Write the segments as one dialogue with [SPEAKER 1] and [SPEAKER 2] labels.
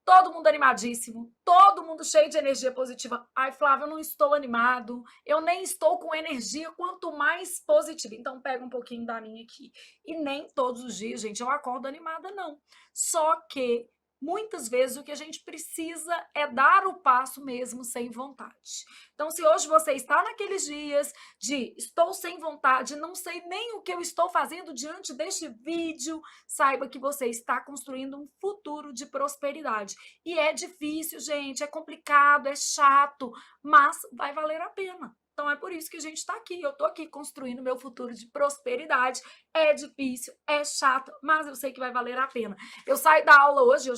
[SPEAKER 1] todo mundo animadíssimo, todo mundo cheio de energia positiva. Ai, Flávia, eu não estou animado, eu nem estou com energia, quanto mais positiva. Então, pega um pouquinho da minha aqui. E nem todos os dias, gente, eu acordo animada, não. Só que muitas vezes o que a gente precisa é dar o passo mesmo sem vontade. Então, se hoje você está naqueles dias de estou sem vontade, não sei nem o que eu estou fazendo diante deste vídeo, saiba que você está construindo um futuro de prosperidade. E é difícil, gente, é complicado, é chato, mas vai valer a pena. Então é por isso que a gente está aqui. Eu estou aqui construindo meu futuro de prosperidade. É difícil, é chato, mas eu sei que vai valer a pena. Eu saio da aula hoje,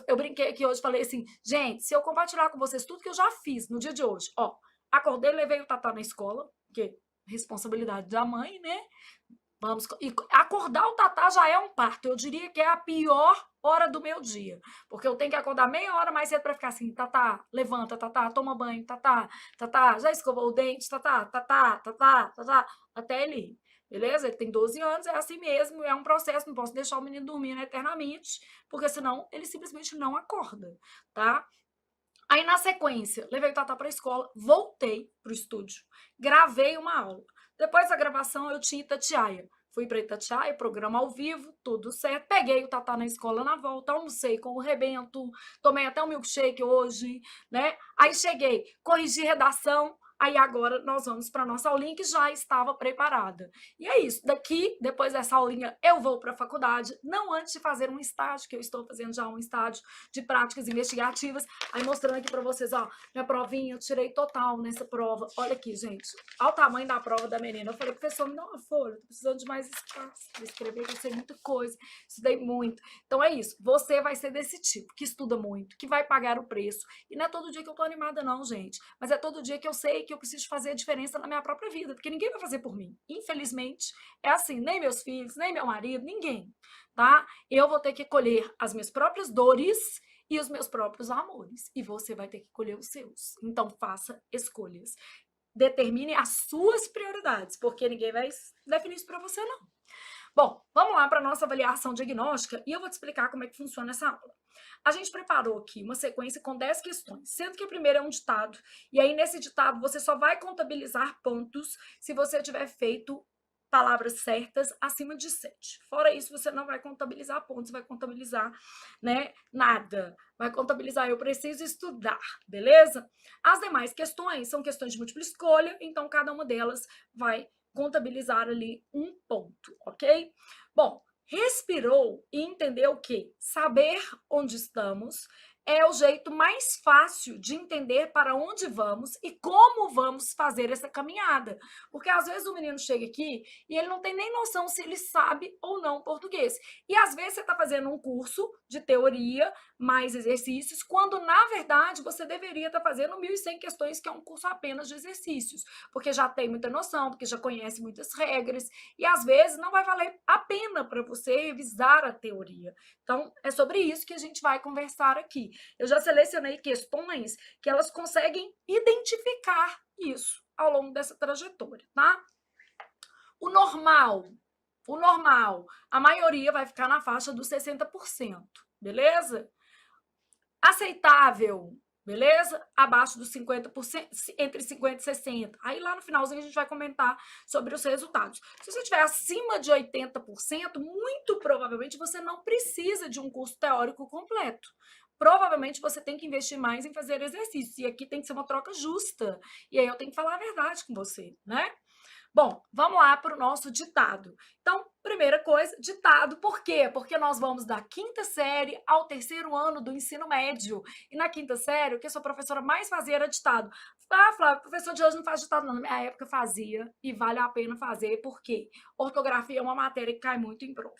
[SPEAKER 1] eu brinquei aqui hoje, falei assim, gente, se eu compartilhar com vocês tudo que eu já fiz no dia de hoje, ó, acordei, levei o Tatá na escola, porque responsabilidade da mãe, né? Vamos, e acordar o Tatá já é um parto. Eu diria que é a pior hora do meu dia, porque eu tenho que acordar meia hora mais cedo para ficar assim, Tatá, levanta, Tatá, toma banho, Tatá, Tatá, já escovou o dente, Tatá, Tatá, Tatá, Tatá, até ele ir. Beleza? Ele tem 12 anos, é assim mesmo, é um processo, não posso deixar o menino dormindo eternamente, porque senão ele simplesmente não acorda, tá? Aí, na sequência, levei o Tatá para a escola, voltei para o estúdio, gravei uma aula. Depois da gravação, eu tinha Itatiaia. Fui para Itatiaia, programa ao vivo, tudo certo. Peguei o Tatá na escola na volta, almocei com o rebento, tomei até um milkshake hoje, né? Aí cheguei, corrigi redação, aí agora nós vamos para nossa aulinha que já estava preparada. E é isso, daqui, depois dessa aulinha, eu vou para a faculdade, não antes de fazer um estágio, que eu estou fazendo já um estágio de práticas investigativas. Aí mostrando aqui para vocês, ó, minha provinha, eu tirei total nessa prova. Olha aqui, gente, olha o tamanho da prova da menina. Eu falei, professor, me dá uma folha, tô precisando de mais espaço para escrever, que eu sei muita coisa, estudei muito. Então é isso, você vai ser desse tipo, que estuda muito, que vai pagar o preço. E não é todo dia que eu tô animada não, gente, mas é todo dia que eu sei que eu preciso fazer a diferença na minha própria vida, porque ninguém vai fazer por mim. Infelizmente, é assim, nem meus filhos, nem meu marido, ninguém, tá? Eu vou ter que colher as minhas próprias dores e os meus próprios amores. E você vai ter que colher os seus. Então, faça escolhas. Determine as suas prioridades, porque ninguém vai definir isso para você, não. Bom, vamos lá para a nossa avaliação diagnóstica e eu vou te explicar como é que funciona essa aula. A gente preparou aqui uma sequência com 10 questões, sendo que a primeira é um ditado, e aí nesse ditado você só vai contabilizar pontos se você tiver feito palavras certas acima de 7. Fora isso, você não vai contabilizar pontos, vai contabilizar, né, nada. Vai contabilizar eu preciso estudar, beleza? As demais questões são questões de múltipla escolha, então cada uma delas vai contabilizar ali um ponto, ok? Bom, respirou e entendeu que saber onde estamos é o jeito mais fácil de entender para onde vamos e como vamos fazer essa caminhada. Porque às vezes o menino chega aqui e ele não tem nem noção se ele sabe ou não português. E às vezes você está fazendo um curso de teoria, mais exercícios, quando na verdade você deveria estar fazendo 1.100 questões, que é um curso apenas de exercícios, porque já tem muita noção, porque já conhece muitas regras, e às vezes não vai valer a pena para você revisar a teoria. Então, é sobre isso que a gente vai conversar aqui. Eu já selecionei questões que elas conseguem identificar isso ao longo dessa trajetória, tá? O normal, a maioria vai ficar na faixa dos 60%, beleza? Aceitável, beleza? Abaixo dos 50%, entre 50% e 60%. Aí lá no finalzinho a gente vai comentar sobre os resultados. Se você estiver acima de 80%, muito provavelmente você não precisa de um curso teórico completo. Provavelmente você tem que investir mais em fazer exercícios. E aqui tem que ser uma troca justa. E aí eu tenho que falar a verdade com você, né? Bom, vamos lá para o nosso ditado. Então, primeira coisa, ditado, por quê? Porque nós vamos da quinta série ao terceiro ano do ensino médio. E na quinta série, o que a sua professora mais fazia era ditado. Ah, Flávio, o professor de hoje não faz ditado, não. Na minha época fazia e vale a pena fazer, porque ortografia é uma matéria que cai muito em prova.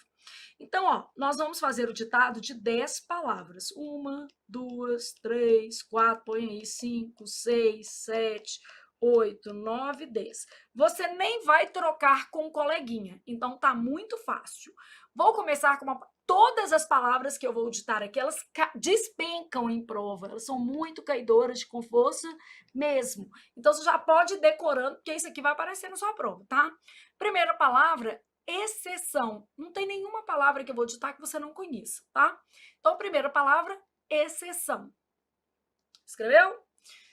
[SPEAKER 1] Então, ó, nós vamos fazer o ditado de 10 palavras. Uma, duas, três, quatro, põe aí, 5, 6, 7, 8, 9, 10. Você nem vai trocar com o coleguinha, então tá muito fácil. Vou começar com todas as palavras que eu vou ditar aqui, elas despencam em prova, elas são muito caidoras com força mesmo. Então você já pode ir decorando, porque isso aqui vai aparecer na sua prova, tá? Primeira palavra, exceção. Não tem nenhuma palavra que eu vou ditar que você não conheça, tá? Então, primeira palavra, exceção. Escreveu?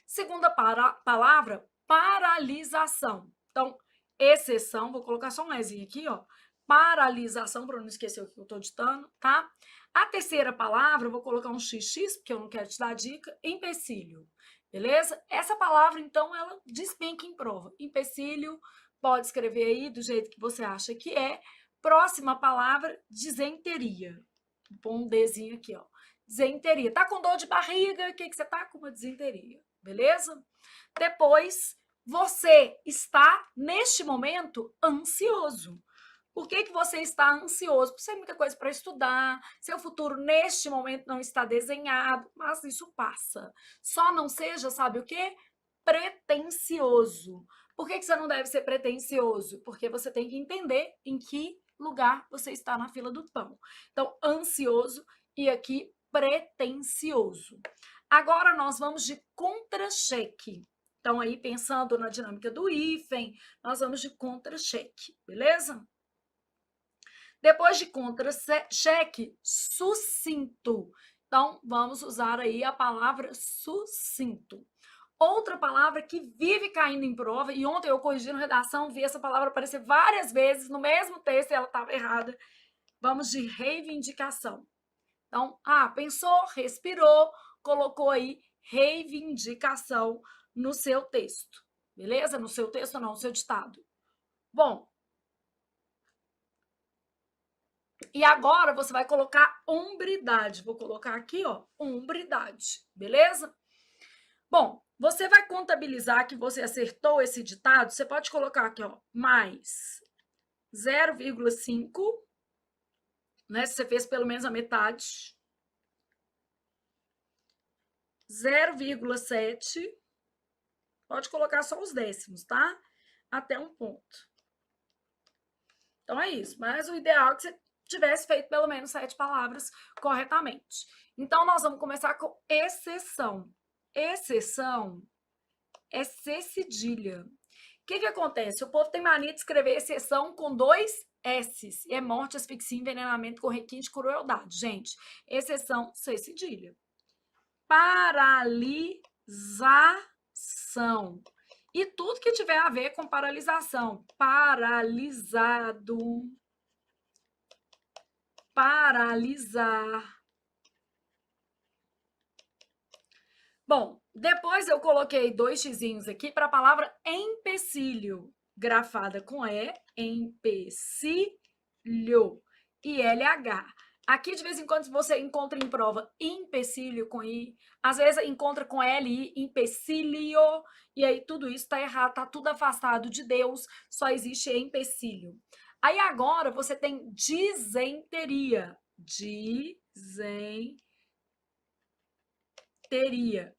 [SPEAKER 1] Segunda palavra, paralisação. Então, exceção, vou colocar só um Ezinho aqui, ó. Paralisação, para não esquecer o que eu estou ditando, tá? A terceira palavra, eu vou colocar um XX, porque eu não quero te dar dica, empecilho. Beleza? Essa palavra, então, ela despenca em prova. Empecilho, pode escrever aí do jeito que você acha que é. Próxima palavra, disenteria. Vou pôr um Dzinho aqui, ó. Disenteria. Tá com dor de barriga? O que você tá com? Uma disenteria. Beleza? Depois, você está, neste momento, ansioso. Por que você está ansioso? Por ser muita coisa para estudar, seu futuro neste momento não está desenhado, mas isso passa. Só não seja, sabe o quê? Pretensioso. Por que você não deve ser pretensioso? Porque você tem que entender em que lugar você está na fila do pão. Então, ansioso e aqui pretensioso. Agora nós vamos de contra-cheque. Então, aí, pensando na dinâmica do hífen, nós vamos de contra-cheque, beleza? Depois de contra-cheque, sucinto. Então, vamos usar aí a palavra sucinto. Outra palavra que vive caindo em prova, e ontem eu corrigindo redação, vi essa palavra aparecer várias vezes no mesmo texto e ela estava errada. Vamos de reivindicação. Então, pensou, respirou, colocou aí reivindicação no seu texto. Beleza? No seu texto não, no seu ditado. Bom, e agora você vai colocar hombridade. Vou colocar aqui, ó, hombridade. Beleza? Bom, você vai contabilizar que você acertou esse ditado. Você pode colocar aqui, ó, mais 0,5, né? Se você fez pelo menos a metade. 0,7. Pode colocar só os décimos, tá? Até um ponto. Então, é isso. Mas o ideal é que você tivesse feito pelo menos 7 palavras corretamente. Então, nós vamos começar com exceção. Exceção é C cedilha. O que acontece? O povo tem mania de escrever exceção com 2 S's. E é morte, asfixia, envenenamento com requinte de crueldade. Gente, exceção C cedilha. Paralisação. E tudo que tiver a ver com paralisação. Paralisado. Paralisar. Bom, depois eu coloquei 2 xizinhos aqui para a palavra empecilho. Grafada com E, empecilho. E LH. Aqui, de vez em quando, você encontra em prova empecilho com I, às vezes encontra com LI, empecilho, e aí tudo isso está errado, está tudo afastado de Deus, só existe empecilho. Aí agora você tem disenteria. Disenteria.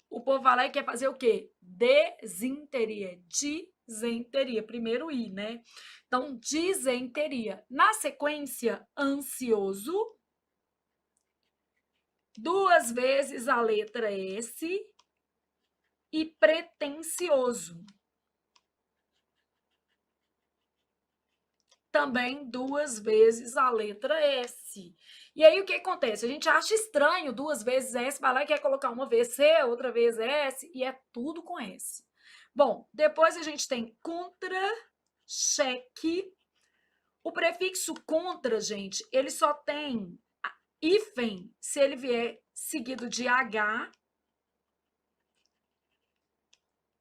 [SPEAKER 1] O povo vai lá e quer fazer o quê? Desinteria. Disenteria. Primeiro I, né? Então, disenteria. Na sequência, ansioso. 2 vezes a letra S e pretensioso. Também 2 vezes a letra S. E aí, o que acontece? A gente acha estranho 2 vezes S, vai lá e quer colocar uma vez C, outra vez S, e é tudo com S. Bom, depois a gente tem contra-cheque. O prefixo contra, gente, ele só tem hífen se ele vier seguido de H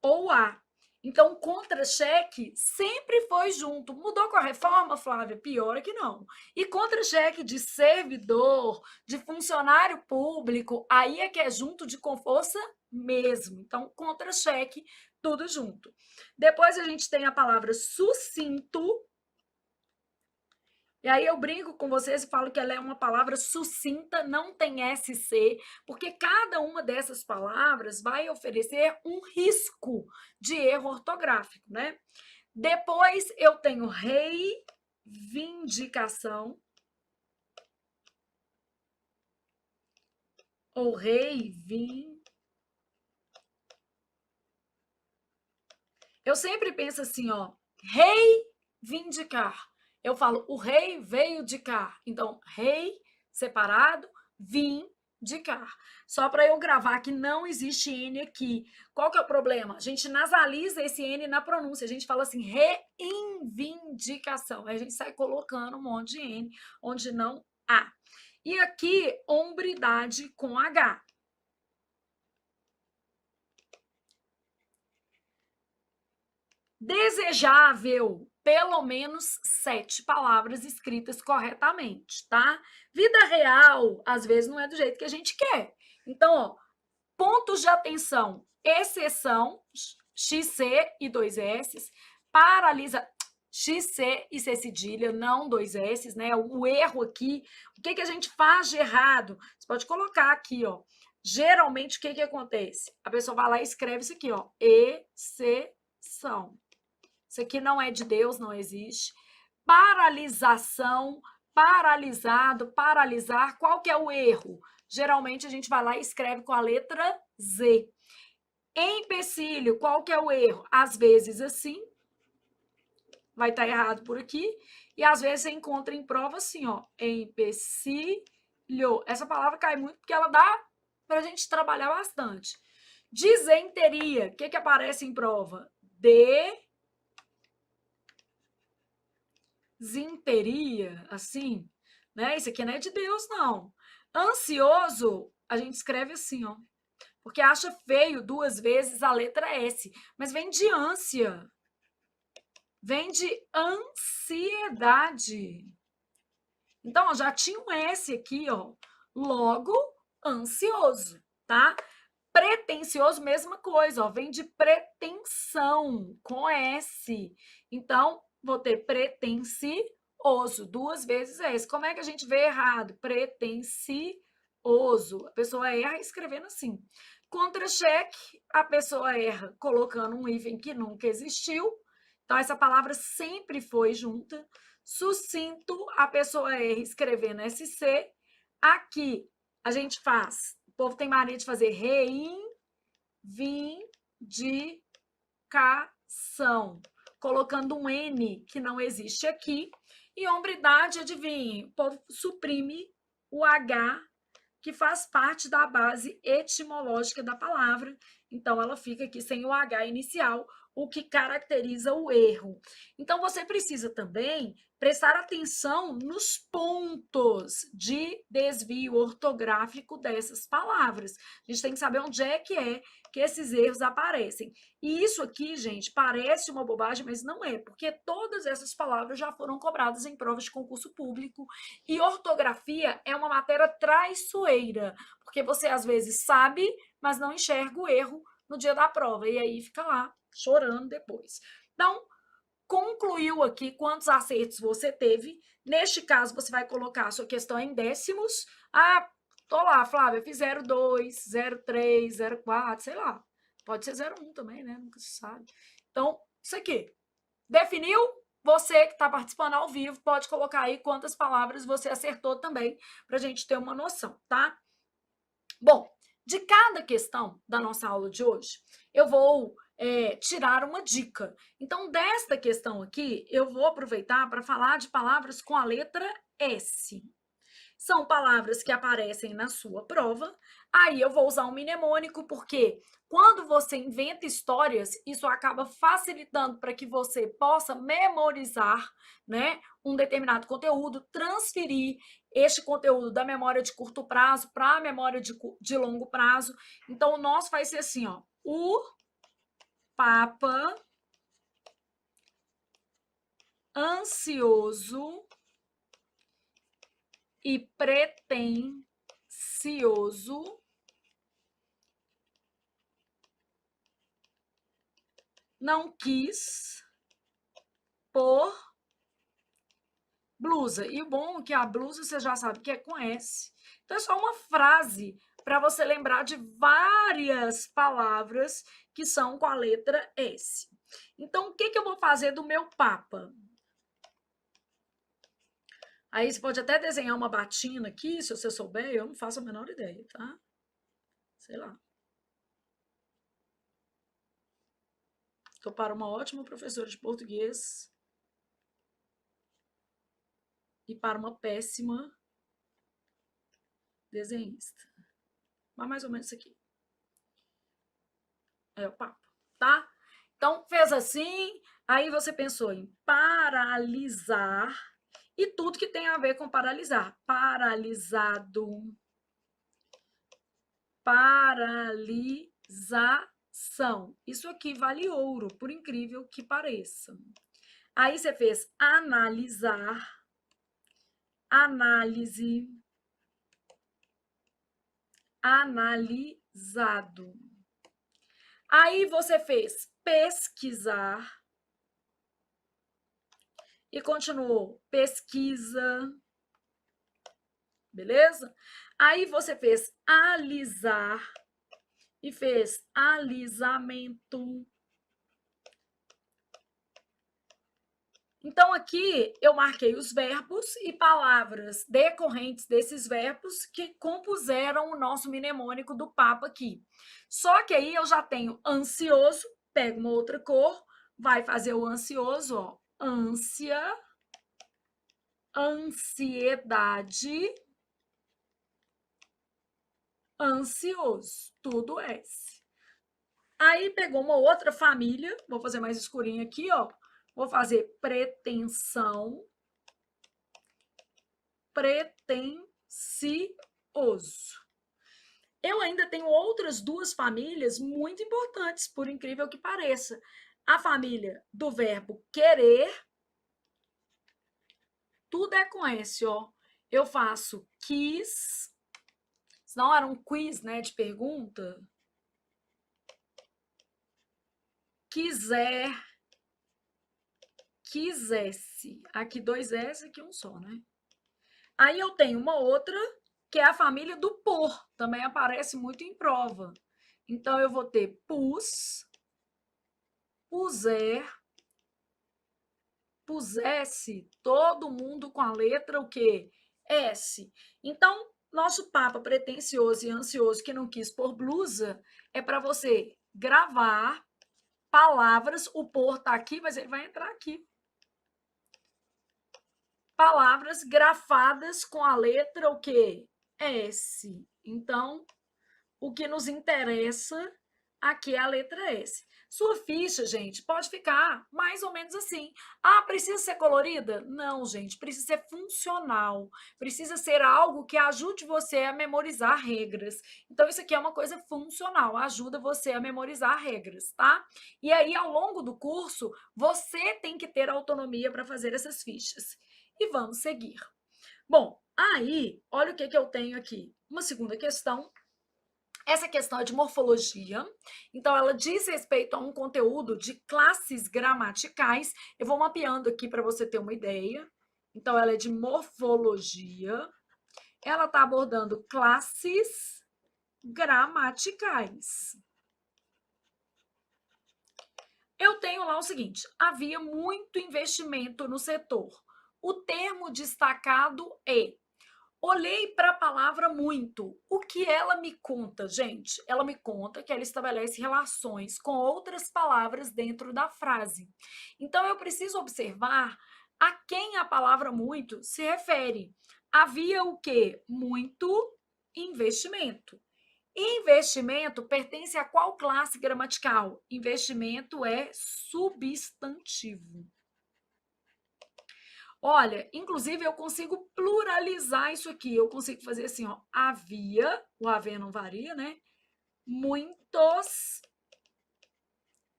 [SPEAKER 1] ou A. Então, contra-cheque sempre foi junto. Mudou com a reforma, Flávia? Pior é que não. E contra-cheque de servidor, de funcionário público, aí é que é junto de com força mesmo. Então, contra-cheque, tudo junto. Depois a gente tem a palavra sucinto. E aí eu brinco com vocês e falo que ela é uma palavra sucinta, não tem SC, porque cada uma dessas palavras vai oferecer um risco de erro ortográfico, né? Depois eu tenho reivindicação ou Eu sempre penso assim, ó, reivindicar. Eu falo, o rei veio de cá. Então, rei, separado, vim, reivindicar. Só para eu gravar que não existe N aqui. Qual que é o problema? A gente nasaliza esse N na pronúncia. A gente fala assim, reivindicação. Aí a gente sai colocando um monte de N onde não há. E aqui, hombridade com H. Desejável, pelo menos 7 palavras escritas corretamente, tá? Vida real, às vezes, não é do jeito que a gente quer. Então, ó, pontos de atenção, exceção, XC e 2 S, paralisa, XC e C cedilha, não 2 S, né? O erro aqui, o que a gente faz de errado? Você pode colocar aqui, ó. Geralmente, o que acontece? A pessoa vai lá e escreve isso aqui, ó, exceção. Isso aqui não é de Deus, não existe. Paralisação, paralisado, paralisar. Qual que é o erro? Geralmente a gente vai lá e escreve com a letra Z. Empecilho, qual que é o erro? Às vezes assim, vai estar errado por aqui, e às vezes você encontra em prova assim, ó, empecilho. Essa palavra cai muito porque ela dá para a gente trabalhar bastante. Disenteria, o que aparece em prova? Desinteria, assim, né? Isso aqui não é de Deus, não. Ansioso, a gente escreve assim, ó, porque acha feio 2 vezes a letra S, mas vem de ânsia, vem de ansiedade. Então, ó, já tinha um S aqui, ó, logo ansioso, tá? Pretencioso, mesma coisa, ó, vem de pretensão, com S. Então, vou ter pretencioso, 2 vezes S. Como é que a gente vê errado? Pretencioso. A pessoa erra escrevendo assim. Contra-cheque, a pessoa erra colocando um hífen que nunca existiu. Então, essa palavra sempre foi junta. Sucinto, a pessoa erra escrevendo SC. Aqui, a gente faz. O povo tem mania de fazer reivindicação, colocando um N que não existe aqui. E hombridade, adivinhe, o povo suprime o H, que faz parte da base etimológica da palavra. Então, ela fica aqui sem o H inicial, o que caracteriza o erro. Então, você precisa também prestar atenção nos pontos de desvio ortográfico dessas palavras. A gente tem que saber onde é que esses erros aparecem. E isso aqui, gente, parece uma bobagem, mas não é, porque todas essas palavras já foram cobradas em provas de concurso público e ortografia é uma matéria traiçoeira, porque você às vezes sabe, mas não enxerga o erro no dia da prova, e aí fica lá chorando depois. Então, concluiu aqui quantos acertos você teve. Neste caso, você vai colocar a sua questão em décimos. Ah, tô lá, Flávia, fiz 0,2, 0,3, 0,4, sei lá. Pode ser 0,1 também, né? Nunca se sabe. Então, isso aqui. Definiu? Você que está participando ao vivo pode colocar aí quantas palavras você acertou também, para a gente ter uma noção, tá? Bom, de cada questão da nossa aula de hoje, eu vou tirar uma dica. Então, desta questão aqui, eu vou aproveitar para falar de palavras com a letra S. São palavras que aparecem na sua prova. Aí eu vou usar um mnemônico, porque quando você inventa histórias, isso acaba facilitando para que você possa memorizar, né, um determinado conteúdo, transferir este conteúdo da memória de curto prazo para a memória de longo prazo. Então, o nosso vai ser assim, ó, o Papa ansioso e pretensioso não quis pôr blusa. E o bom é que a blusa você já sabe que é com S. Então, é só uma frase para você lembrar de várias palavras que são com a letra S. Então, o que eu vou fazer do meu Papa? Aí você pode até desenhar uma batina aqui, se você souber, eu não faço a menor ideia, tá? Sei lá. Estou para uma ótima professora de português e para uma péssima desenhista. Mas mais ou menos isso aqui. É o papo, tá? Então, fez assim, aí você pensou em paralisar e tudo que tem a ver com paralisar. Paralisado, paralisação. Isso aqui vale ouro, por incrível que pareça. Aí você fez analisar, análise, analisado. Aí você fez pesquisar e continuou pesquisa, beleza? Aí você fez alisar e fez alisamento. Então, aqui eu marquei os verbos e palavras decorrentes desses verbos que compuseram o nosso mnemônico do papo aqui. Só que aí eu já tenho ansioso, pego uma outra cor, vai fazer o ansioso, ó, ânsia, ansiedade, ansioso, tudo S. Aí pegou uma outra família, vou fazer mais escurinho aqui, ó. Vou fazer pretensão, pretensioso. Eu ainda tenho outras duas famílias muito importantes, por incrível que pareça. A família do verbo querer, tudo é com S, ó. Eu faço quis, senão era um quiz, né, de pergunta. Quiser, quisesse. Aqui dois S, aqui um só, né? Aí eu tenho uma outra, que é a família do por, também aparece muito em prova. Então, eu vou ter pus, puser, pusesse, todo mundo com a letra o quê? S. Então, nosso papa pretensioso e ansioso que não quis pôr blusa é para você gravar palavras, o por tá aqui, mas ele vai entrar aqui. Palavras grafadas com a letra o quê? S. Então, o que nos interessa aqui é a letra S. Sua ficha, gente, pode ficar mais ou menos assim. Ah, precisa ser colorida? Não, gente, precisa ser funcional. Precisa ser algo que ajude você a memorizar regras. Então, isso aqui é uma coisa funcional, ajuda você a memorizar regras, tá? E aí, ao longo do curso, você tem que ter autonomia para fazer essas fichas. E vamos seguir. Bom, aí, olha o que eu tenho aqui. Uma segunda questão. Essa questão é de morfologia, então ela diz respeito a um conteúdo de classes gramaticais. Eu vou mapeando aqui para você ter uma ideia. Então, ela é de morfologia. Ela está abordando classes gramaticais. Eu tenho lá o seguinte: havia muito investimento no setor. O termo destacado é. Olhei para a palavra muito. O que ela me conta, gente? Ela me conta que ela estabelece relações com outras palavras dentro da frase. Então, eu preciso observar a quem a palavra muito se refere. Havia o quê? Muito investimento. Investimento pertence a qual classe gramatical? Investimento é substantivo. Olha, inclusive eu consigo pluralizar isso aqui. Eu consigo fazer assim, ó. Havia, o haver não varia, né? Muitos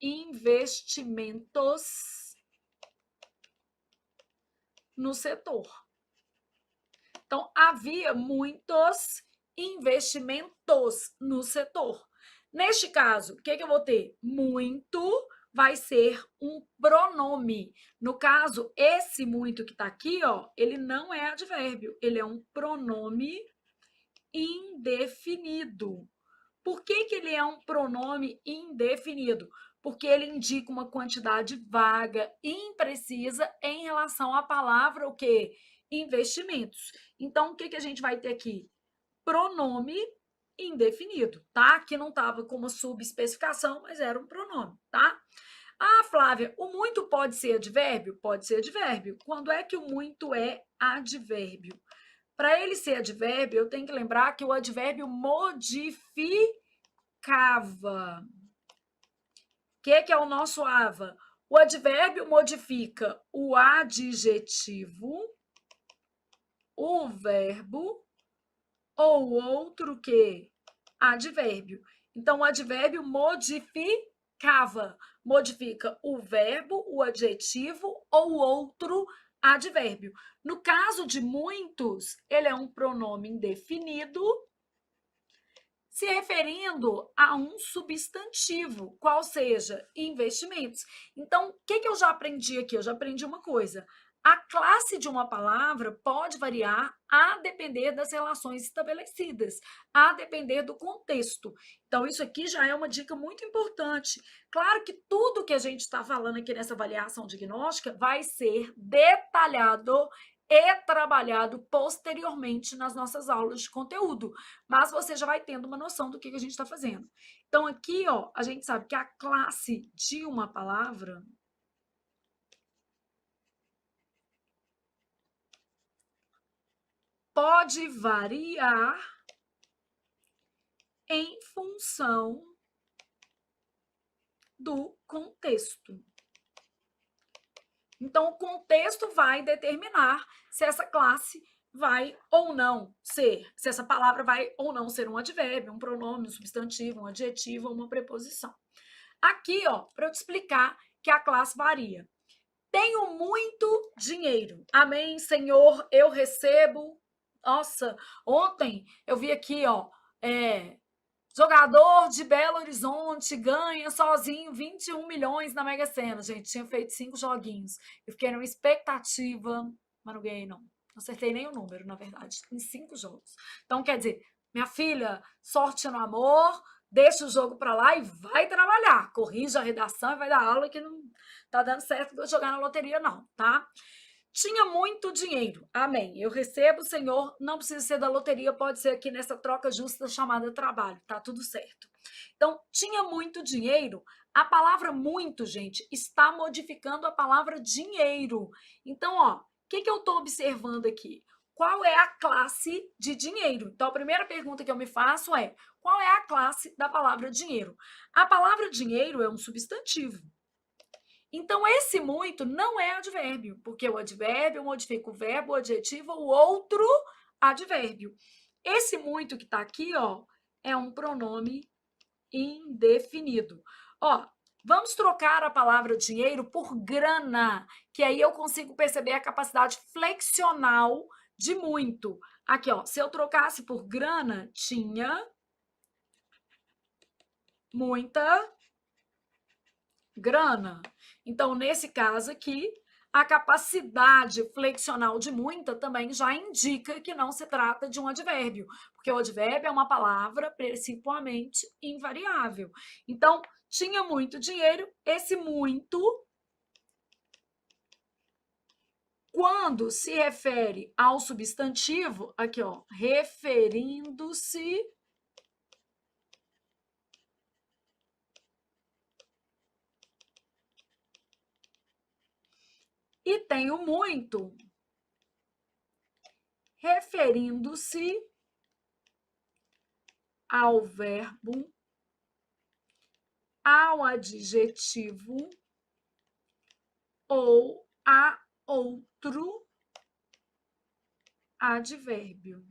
[SPEAKER 1] investimentos no setor. Então, havia muitos investimentos no setor. Neste caso, o que eu vou ter? Muito vai ser um pronome. No caso, esse muito que está aqui, ó, ele não é advérbio, ele é um pronome indefinido. Por que ele é um pronome indefinido? Porque ele indica uma quantidade vaga, imprecisa em relação à palavra o quê? Investimentos. Então, o que a gente vai ter aqui? Pronome indefinido, tá? Que não estava com uma subespecificação, mas era um pronome, tá? Ah, Flávia, o muito pode ser advérbio? Pode ser advérbio. Quando é que o muito é advérbio? para ele ser advérbio, eu tenho que lembrar que o advérbio modificava. O que é o nosso ava? O advérbio modifica o adjetivo, o verbo ou outro que? Advérbio. Então, o advérbio modificava. Modifica o verbo, o adjetivo ou outro advérbio. No caso de muitos, ele é um pronome indefinido se referindo a um substantivo, qual seja investimentos. Então, o que eu já aprendi aqui? Eu já aprendi uma coisa. A classe de uma palavra pode variar a depender das relações estabelecidas, a depender do contexto. Então, isso aqui já é uma dica muito importante. Claro que tudo que a gente está falando aqui nessa avaliação diagnóstica vai ser detalhado e trabalhado posteriormente nas nossas aulas de conteúdo, mas você já vai tendo uma noção do que a gente está fazendo. Então, aqui, ó, a gente sabe que a classe de uma palavra pode variar em função do contexto. Então, o contexto vai determinar se essa classe vai ou não ser, se essa palavra vai ou não ser um advérbio, um pronome, um substantivo, um adjetivo ou uma preposição. Aqui, ó, para eu te explicar que a classe varia. Tenho muito dinheiro. Amém, Senhor, eu recebo. Nossa, ontem eu vi aqui, ó, jogador de Belo Horizonte ganha sozinho 21 milhões na Mega Sena. Gente, tinha feito 5 joguinhos. Eu fiquei numa expectativa, mas não ganhei, não. Não acertei nem o número, na verdade, em 5 jogos. Então, quer dizer, minha filha, sorte no amor, deixa o jogo para lá e vai trabalhar. Corrige a redação e vai dar aula que não tá dando certo jogar na loteria, não, tá? Tinha muito dinheiro. Amém. Eu recebo, Senhor, não precisa ser da loteria, pode ser aqui nessa troca justa chamada trabalho, tá tudo certo. Então, tinha muito dinheiro. A palavra muito, gente, está modificando a palavra dinheiro. Então, ó, o que eu estou observando aqui? Qual é a classe de dinheiro? Então, a primeira pergunta que eu me faço é: qual é a classe da palavra dinheiro? A palavra dinheiro é um substantivo. Então, esse muito não é advérbio, porque o advérbio modifica o verbo, o adjetivo ou outro advérbio. Esse muito que está aqui, ó, é um pronome indefinido. Ó, vamos trocar a palavra dinheiro por grana, que aí eu consigo perceber a capacidade flexional de muito. Aqui, ó, se eu trocasse por grana, tinha muita grana. Então, nesse caso aqui, a capacidade flexional de muita também já indica que não se trata de um advérbio, porque o advérbio é uma palavra principalmente invariável. Então, tinha muito dinheiro, esse muito, quando se refere ao substantivo, aqui ó, referindo-se e tem o muito, referindo-se ao verbo, ao adjetivo ou a outro advérbio.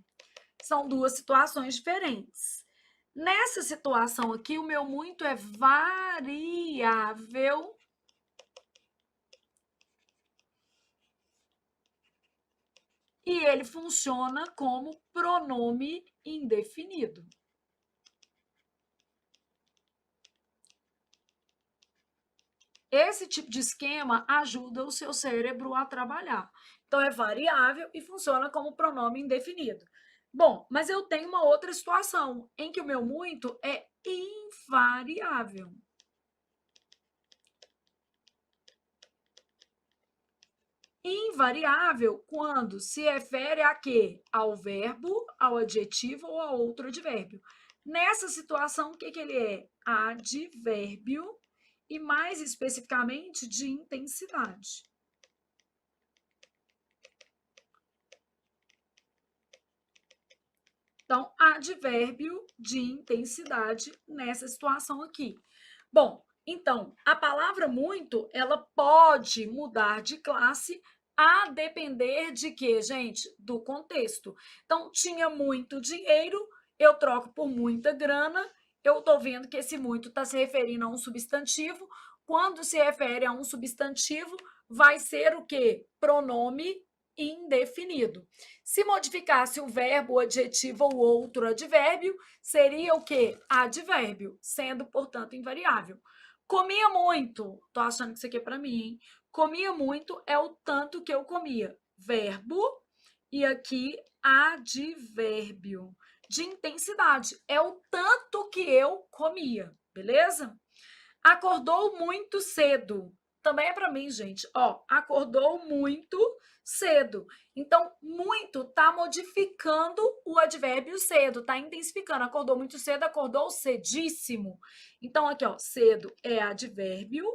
[SPEAKER 1] São duas situações diferentes. Nessa situação aqui, o meu muito é variável e ele funciona como pronome indefinido. Esse tipo de esquema ajuda o seu cérebro a trabalhar. Então, é variável e funciona como pronome indefinido. Bom, mas eu tenho uma outra situação em que o meu muito é invariável. Invariável quando se refere a quê? Ao verbo, ao adjetivo ou a outro advérbio. Nessa situação, o que ele é? Advérbio e, mais especificamente, de intensidade. advérbio de intensidade nessa situação aqui. Bom, então, a palavra muito, ela pode mudar de classe a depender de quê, gente? Do contexto. Então, tinha muito dinheiro, eu troco por muita grana, eu estou vendo que esse muito está se referindo a um substantivo. Quando se refere a um substantivo, vai ser o quê? Pronome indefinido. Se modificasse o verbo, o adjetivo ou outro advérbio, seria o quê? Advérbio, sendo, portanto, invariável. Comia muito. Tô achando que isso aqui é para mim, hein? Comia muito é o tanto que eu comia. Verbo e aqui advérbio de intensidade. É o tanto que eu comia, beleza? Acordou muito cedo. Também é para mim, gente. Ó, acordou muito cedo. Então, muito tá modificando o advérbio cedo, tá intensificando. Acordou muito cedo, acordou cedíssimo. Então, aqui, ó, cedo é advérbio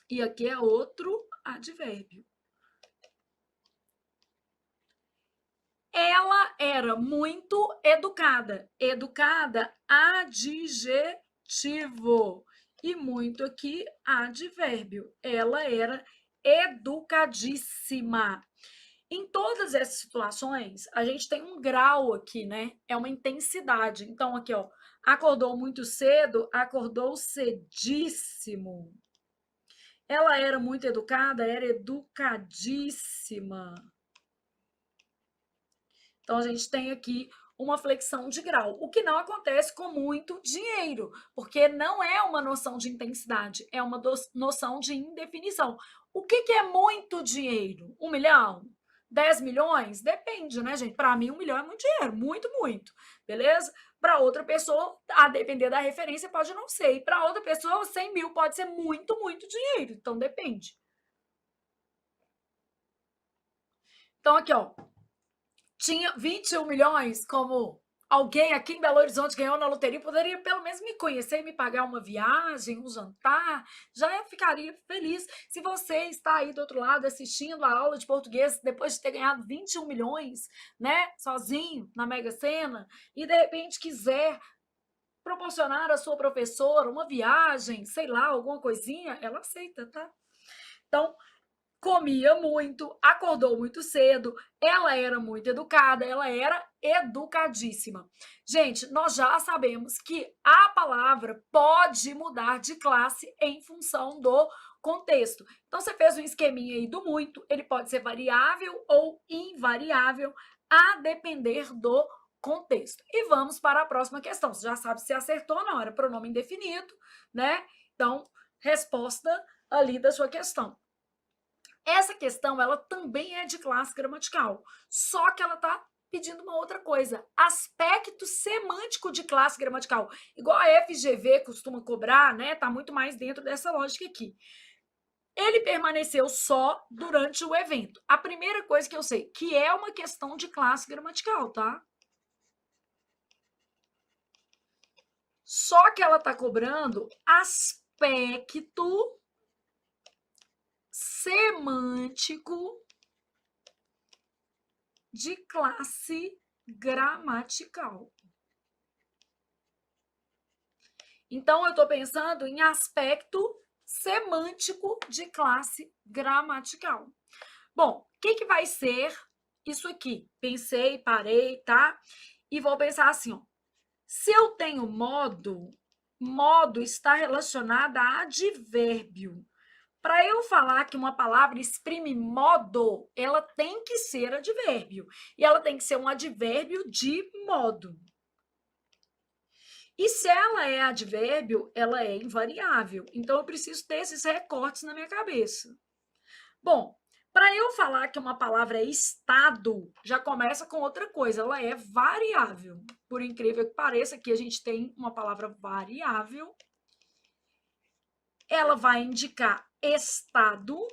[SPEAKER 1] e aqui é outro advérbio. Ela era muito educada. Educada, adjetivo. E muito aqui, advérbio. Ela era educadíssima. Em todas essas situações, a gente tem um grau aqui, né? É uma intensidade. Então, aqui, ó, acordou muito cedo, acordou cedíssimo. Ela era muito educada, era educadíssima. Então, a gente tem aqui uma flexão de grau, o que não acontece com muito dinheiro, porque não é uma noção de intensidade, é uma noção de indefinição. O que é muito dinheiro? 1 milhão? 10 milhões? Depende, né, gente? Para mim, 1 milhão é muito dinheiro, muito, muito, beleza? Para outra pessoa, a depender da referência, pode não ser. E para outra pessoa, 100 mil pode ser muito, muito dinheiro. Então, depende. Então, aqui, ó, tinha 21 milhões, como alguém aqui em Belo Horizonte ganhou na loteria, poderia pelo menos me conhecer e me pagar uma viagem, um jantar, já ficaria feliz. Se você está aí do outro lado assistindo a aula de português depois de ter ganhado 21 milhões, né, sozinho, na Mega Sena, e de repente quiser proporcionar à sua professora uma viagem, sei lá, alguma coisinha, ela aceita, tá? Então, comia muito, acordou muito cedo, ela era muito educada, ela era educadíssima. Gente, nós já sabemos que a palavra pode mudar de classe em função do contexto. Então, você fez um esqueminha aí do muito, ele pode ser variável ou invariável, a depender do contexto. E vamos para a próxima questão. Você já sabe se acertou ou não, era pronome indefinido, né? Então, resposta ali da sua questão. Essa questão, ela também é de classe gramatical, só que ela está pedindo uma outra coisa, aspecto semântico de classe gramatical, igual a FGV costuma cobrar, né? Tá muito mais dentro dessa lógica aqui. Ele permaneceu só durante o evento. A primeira coisa que eu sei, que é uma questão de classe gramatical, tá? Só que ela tá cobrando aspecto semântico de classe gramatical. Então, eu estou pensando em aspecto semântico de classe gramatical. Bom, o que vai ser isso aqui? Pensei, parei, tá? E vou pensar assim, ó. Se eu tenho modo, modo está relacionado a advérbio. Para eu falar que uma palavra exprime modo, ela tem que ser advérbio. E ela tem que ser um advérbio de modo. E se ela é advérbio, ela é invariável. Então, eu preciso ter esses recortes na minha cabeça. Bom, para eu falar que uma palavra é estado, já começa com outra coisa. Ela é variável. Por incrível que pareça, aqui a gente tem uma palavra variável. Ela vai indicar estado.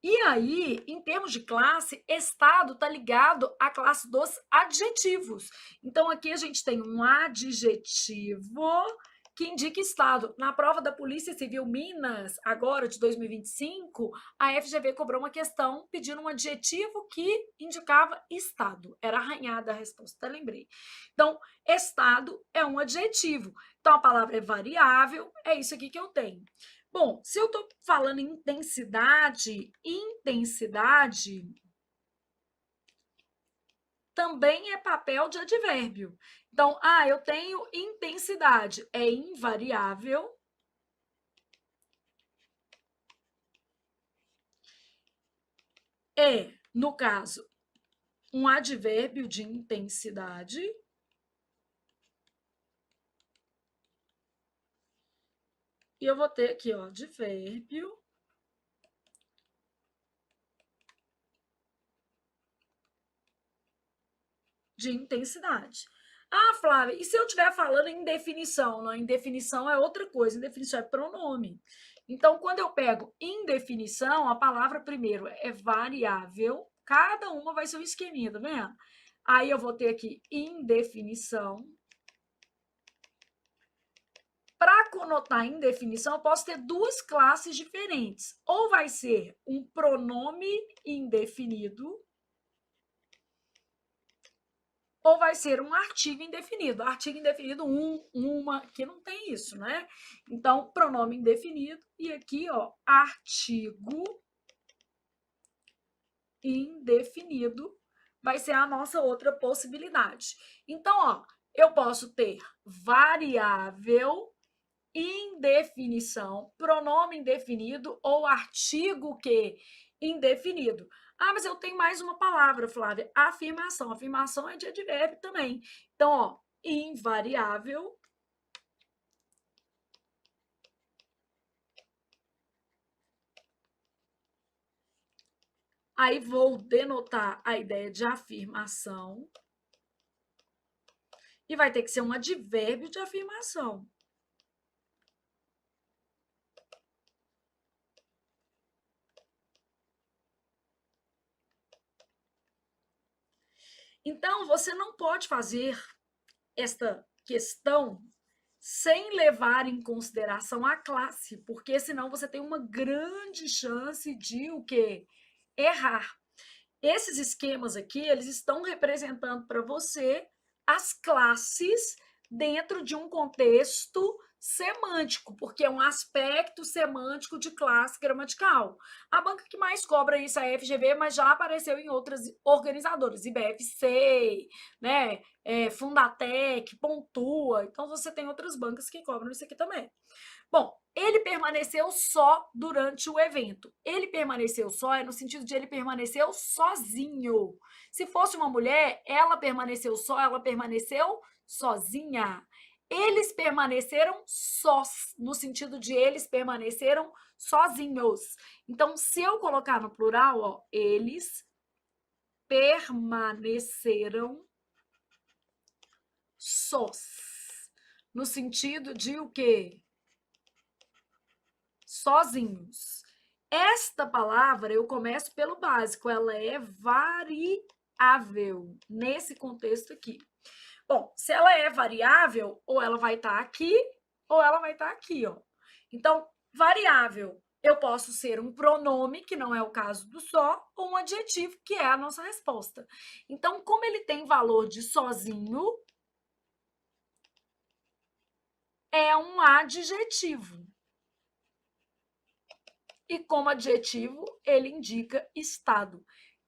[SPEAKER 1] E aí, em termos de classe, estado está ligado à classe dos adjetivos. Então, aqui a gente tem um adjetivo que indica estado. Na prova da Polícia Civil Minas, agora de 2025, a FGV cobrou uma questão pedindo um adjetivo que indicava estado. Era arranhada a resposta, até lembrei. Então, estado é um adjetivo. Então, a palavra é variável, é isso aqui que eu tenho. Bom, se eu estou falando em intensidade, intensidade também é papel de advérbio. Então, eu tenho intensidade, é invariável. É, no caso, um advérbio de intensidade. E eu vou ter aqui, ó, advérbio de intensidade. Flávia, e se eu estiver falando em definição? Não, indefinição é outra coisa, indefinição é pronome. Então, quando eu pego indefinição, a palavra primeiro é variável, cada uma vai ser um esqueminha, tá vendo? Aí eu vou ter aqui indefinição. Para conotar indefinição, eu posso ter duas classes diferentes. Ou vai ser um pronome indefinido, ou vai ser um artigo indefinido. Artigo indefinido, uma, que não tem isso, né? Então, pronome indefinido, e aqui, ó, artigo indefinido vai ser a nossa outra possibilidade. Então, ó, eu posso ter variável, indefinição, pronome indefinido ou artigo que indefinido. Mas eu tenho mais uma palavra, Flávia, afirmação. Afirmação é de advérbio também. Então, ó, invariável, aí vou denotar a ideia de afirmação e vai ter que ser um advérbio de afirmação. Então, você não pode fazer esta questão sem levar em consideração a classe, porque senão você tem uma grande chance de o quê? Errar. Esses esquemas aqui, eles estão representando para você as classes dentro de um contexto semântico, porque é um aspecto semântico de classe gramatical. A banca que mais cobra isso é a FGV, mas já apareceu em outras organizadoras, IBFC, né, Fundatec, Pontua, então você tem outras bancas que cobram isso aqui também. Bom, ele permaneceu só durante o evento. Ele permaneceu só é no sentido de ele permaneceu sozinho. Se fosse uma mulher, ela permaneceu só, ela permaneceu sozinha. Eles permaneceram sós, no sentido de eles permaneceram sozinhos. Então, se eu colocar no plural, ó, eles permaneceram sós. No sentido de o quê? Sozinhos. Esta palavra, eu começo pelo básico, ela é variável nesse contexto aqui. Bom, se ela é variável, ou ela vai estar aqui, ou ela vai estar aqui, ó. Então, variável, eu posso ser um pronome, que não é o caso do só, ou um adjetivo, que é a nossa resposta. Então, como ele tem valor de sozinho, é um adjetivo. E como adjetivo, ele indica estado.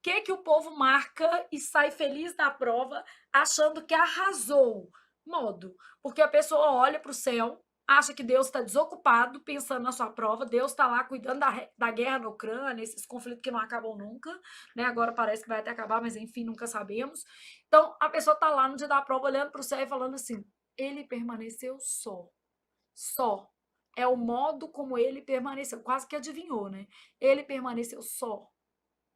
[SPEAKER 1] O que o povo marca e sai feliz da prova achando que arrasou? Modo. Porque a pessoa olha para o céu, acha que Deus está desocupado pensando na sua prova, Deus está lá cuidando da guerra na Ucrânia, esses conflitos que não acabam nunca, né? Agora parece que vai até acabar, mas enfim, nunca sabemos. Então, a pessoa está lá no dia da prova olhando para o céu e falando assim, ele permaneceu só. Só. É o modo como ele permaneceu. Quase que adivinhou, né? Ele permaneceu só.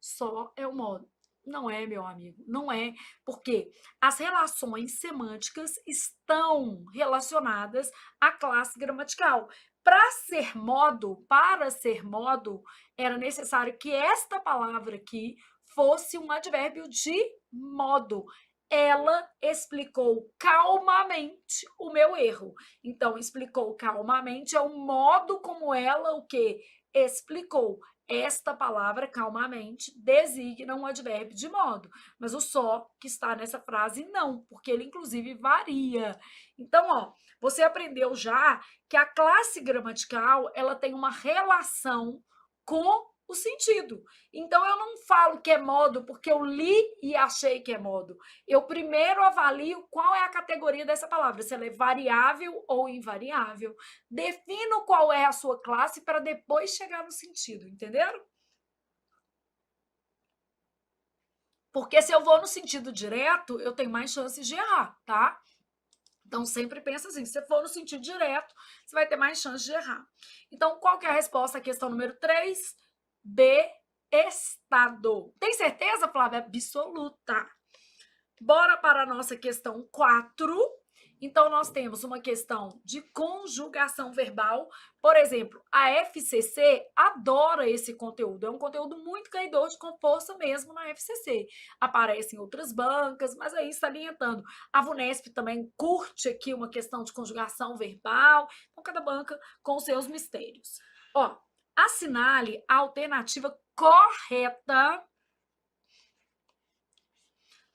[SPEAKER 1] Só é o modo. Não é, meu amigo, não é, porque as relações semânticas estão relacionadas à classe gramatical. Para ser modo, era necessário que esta palavra aqui fosse um advérbio de modo. ela explicou calmamente o meu erro. Então, explicou calmamente é o modo como ela o quê? Explicou. Esta palavra, calmamente, designa um advérbio de modo, mas o só que está nessa frase não, porque ele inclusive varia. Então, ó, você aprendeu já que a classe gramatical, ela tem uma relação com o sentido. Então, eu não falo que é modo porque eu li e achei que é modo. Eu primeiro avalio qual é a categoria dessa palavra, se ela é variável ou invariável. Defino qual é a sua classe para depois chegar no sentido, entenderam? Porque se eu vou no sentido direto, eu tenho mais chances de errar, tá? Então, sempre pensa assim, se você for no sentido direto, você vai ter mais chance de errar. Então, qual que é a resposta à questão número 3? B, estado. Tem certeza, Flávia? Absoluta. Bora para a nossa questão 4. Então, nós temos uma questão de conjugação verbal. Por exemplo, a FCC adora esse conteúdo. É um conteúdo muito caidor de com força mesmo na FCC. Aparece em outras bancas, mas aí salientando. A VUNESP também curte aqui uma questão de conjugação verbal. Então, cada banca com os seus mistérios. Ó, assinale a alternativa correta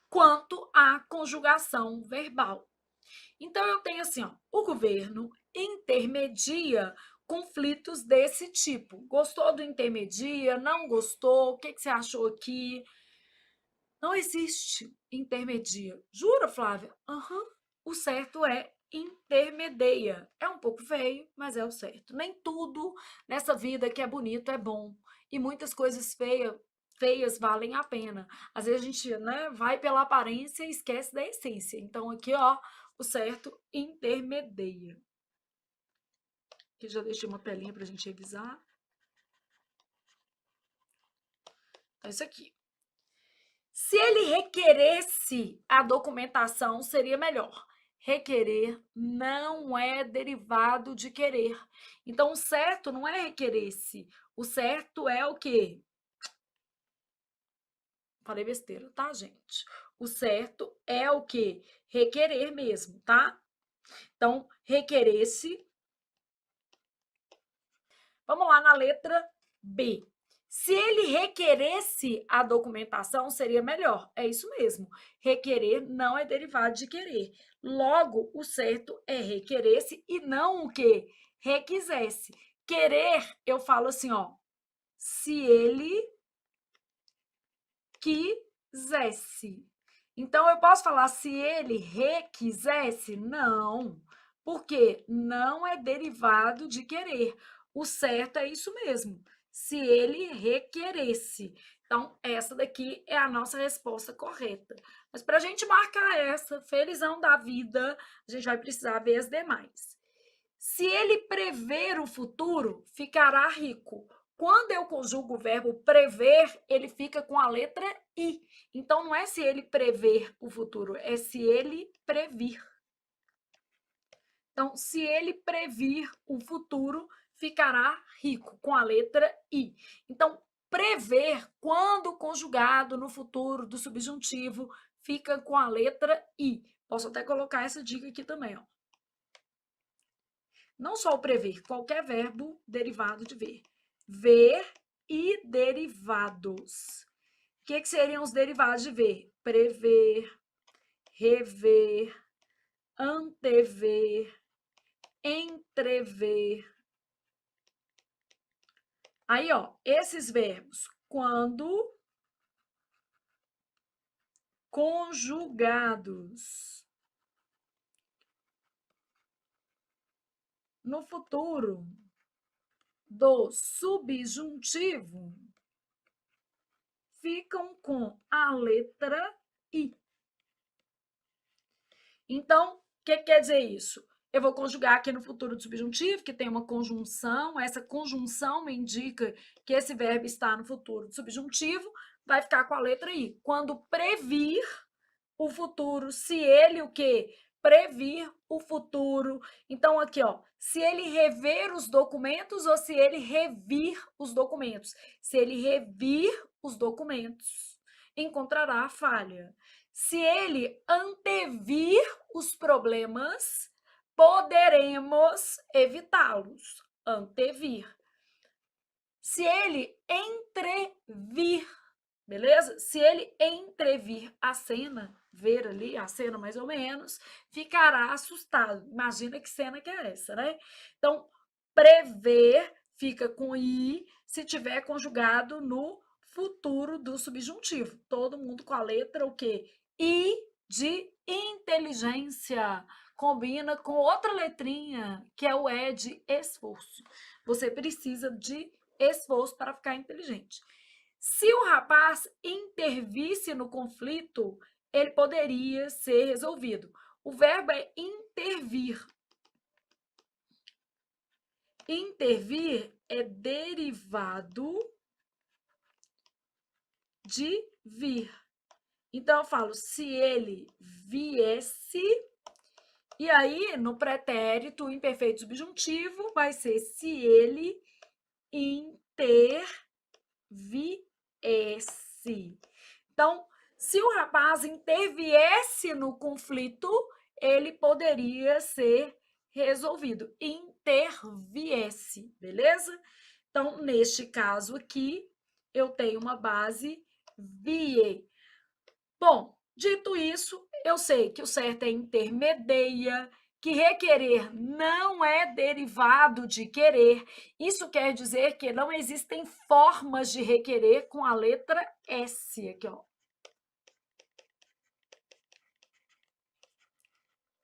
[SPEAKER 1] quanto à conjugação verbal. Então, eu tenho assim, ó, o governo intermedia conflitos desse tipo. Gostou do intermedia? Não gostou? O que você achou aqui? Não existe intermedia. Jura, Flávia? Aham. O certo é intermedia. É um pouco feio, mas é o certo. Nem tudo nessa vida que é bonito é bom. E muitas coisas feias valem a pena. Às vezes a gente, né, vai pela aparência e esquece da essência. Então, aqui, ó, o certo intermedia. Aqui já deixei uma telinha para a gente revisar. Então, isso aqui. Se ele requeresse a documentação, seria melhor. Requerer não é derivado de querer. Então, o certo não é requeresse. O certo é o quê? Falei besteira, tá, gente? O certo é o quê? Requerer mesmo, tá? Então, requeresse. Vamos lá na letra B. Se ele requeresse a documentação, seria melhor. É isso mesmo. Requerer não é derivado de querer. Logo, o certo é requeresse e não o que? Requisesse. Querer, eu falo assim, ó. Se ele quisesse. Então, eu posso falar se ele requisesse? Não. Porque não é derivado de querer. O certo é isso mesmo. Se ele requeresse. Então, essa daqui é a nossa resposta correta. Mas para a gente marcar essa, felizão da vida, a gente vai precisar ver as demais. Se ele prever o futuro, ficará rico. Quando eu conjugo o verbo prever, ele fica com a letra I. Então, não é se ele prever o futuro, é se ele previr. Então, se ele previr o futuro, ficará rico, com a letra I. Então, prever, quando conjugado no futuro do subjuntivo, fica com a letra I. Posso até colocar essa dica aqui também, ó. Não só o prever, qualquer verbo derivado de ver. Ver e derivados. O que seriam os derivados de ver? Prever, rever, antever, entrever. Aí, ó, esses verbos, quando conjugados no futuro do subjuntivo, ficam com a letra I. Então, o que quer dizer isso? Eu vou conjugar aqui no futuro do subjuntivo, que tem uma conjunção. Essa conjunção me indica que esse verbo está no futuro do subjuntivo, vai ficar com a letra I. Quando previr o futuro, se ele o quê? Previr o futuro. Então, aqui, ó, se ele rever os documentos ou se ele revir os documentos. Se ele revir os documentos, encontrará a falha. Se ele antevir os problemas, poderemos evitá-los. Antevir. Se ele entrevir, beleza? Se ele entrevir a cena, ver ali a cena mais ou menos, ficará assustado. Imagina que cena que é essa, né? Então, prever fica com i se tiver conjugado no futuro do subjuntivo. Todo mundo com a letra o quê? I de inteligência. Combina com outra letrinha, que é o E de esforço. Você precisa de esforço para ficar inteligente. Se o rapaz intervisse no conflito, ele poderia ser resolvido. O verbo é intervir. Intervir é derivado de vir. Então, eu falo, se ele viesse, e aí, no pretérito, imperfeito subjuntivo, vai ser se ele interviesse. Então, se o rapaz interviesse no conflito, ele poderia ser resolvido. Interviesse, beleza? Então, neste caso aqui, eu tenho uma base vie. Bom, dito isso, eu sei que o certo é intermedeia, que requerer não é derivado de querer. Isso quer dizer que não existem formas de requerer com a letra S aqui, ó.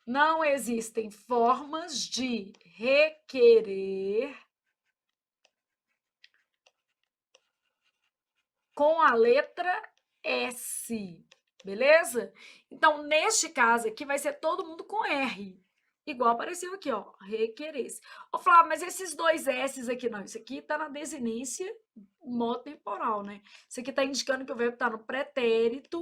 [SPEAKER 1] Não existem formas de requerer com a letra S, beleza? Então, neste caso aqui, vai ser todo mundo com R. Igual apareceu aqui, ó, requeresse. Ô, Flávio, mas esses dois S's aqui, não, isso aqui tá na desinência modo temporal, né? Isso aqui tá indicando que o verbo tá no pretérito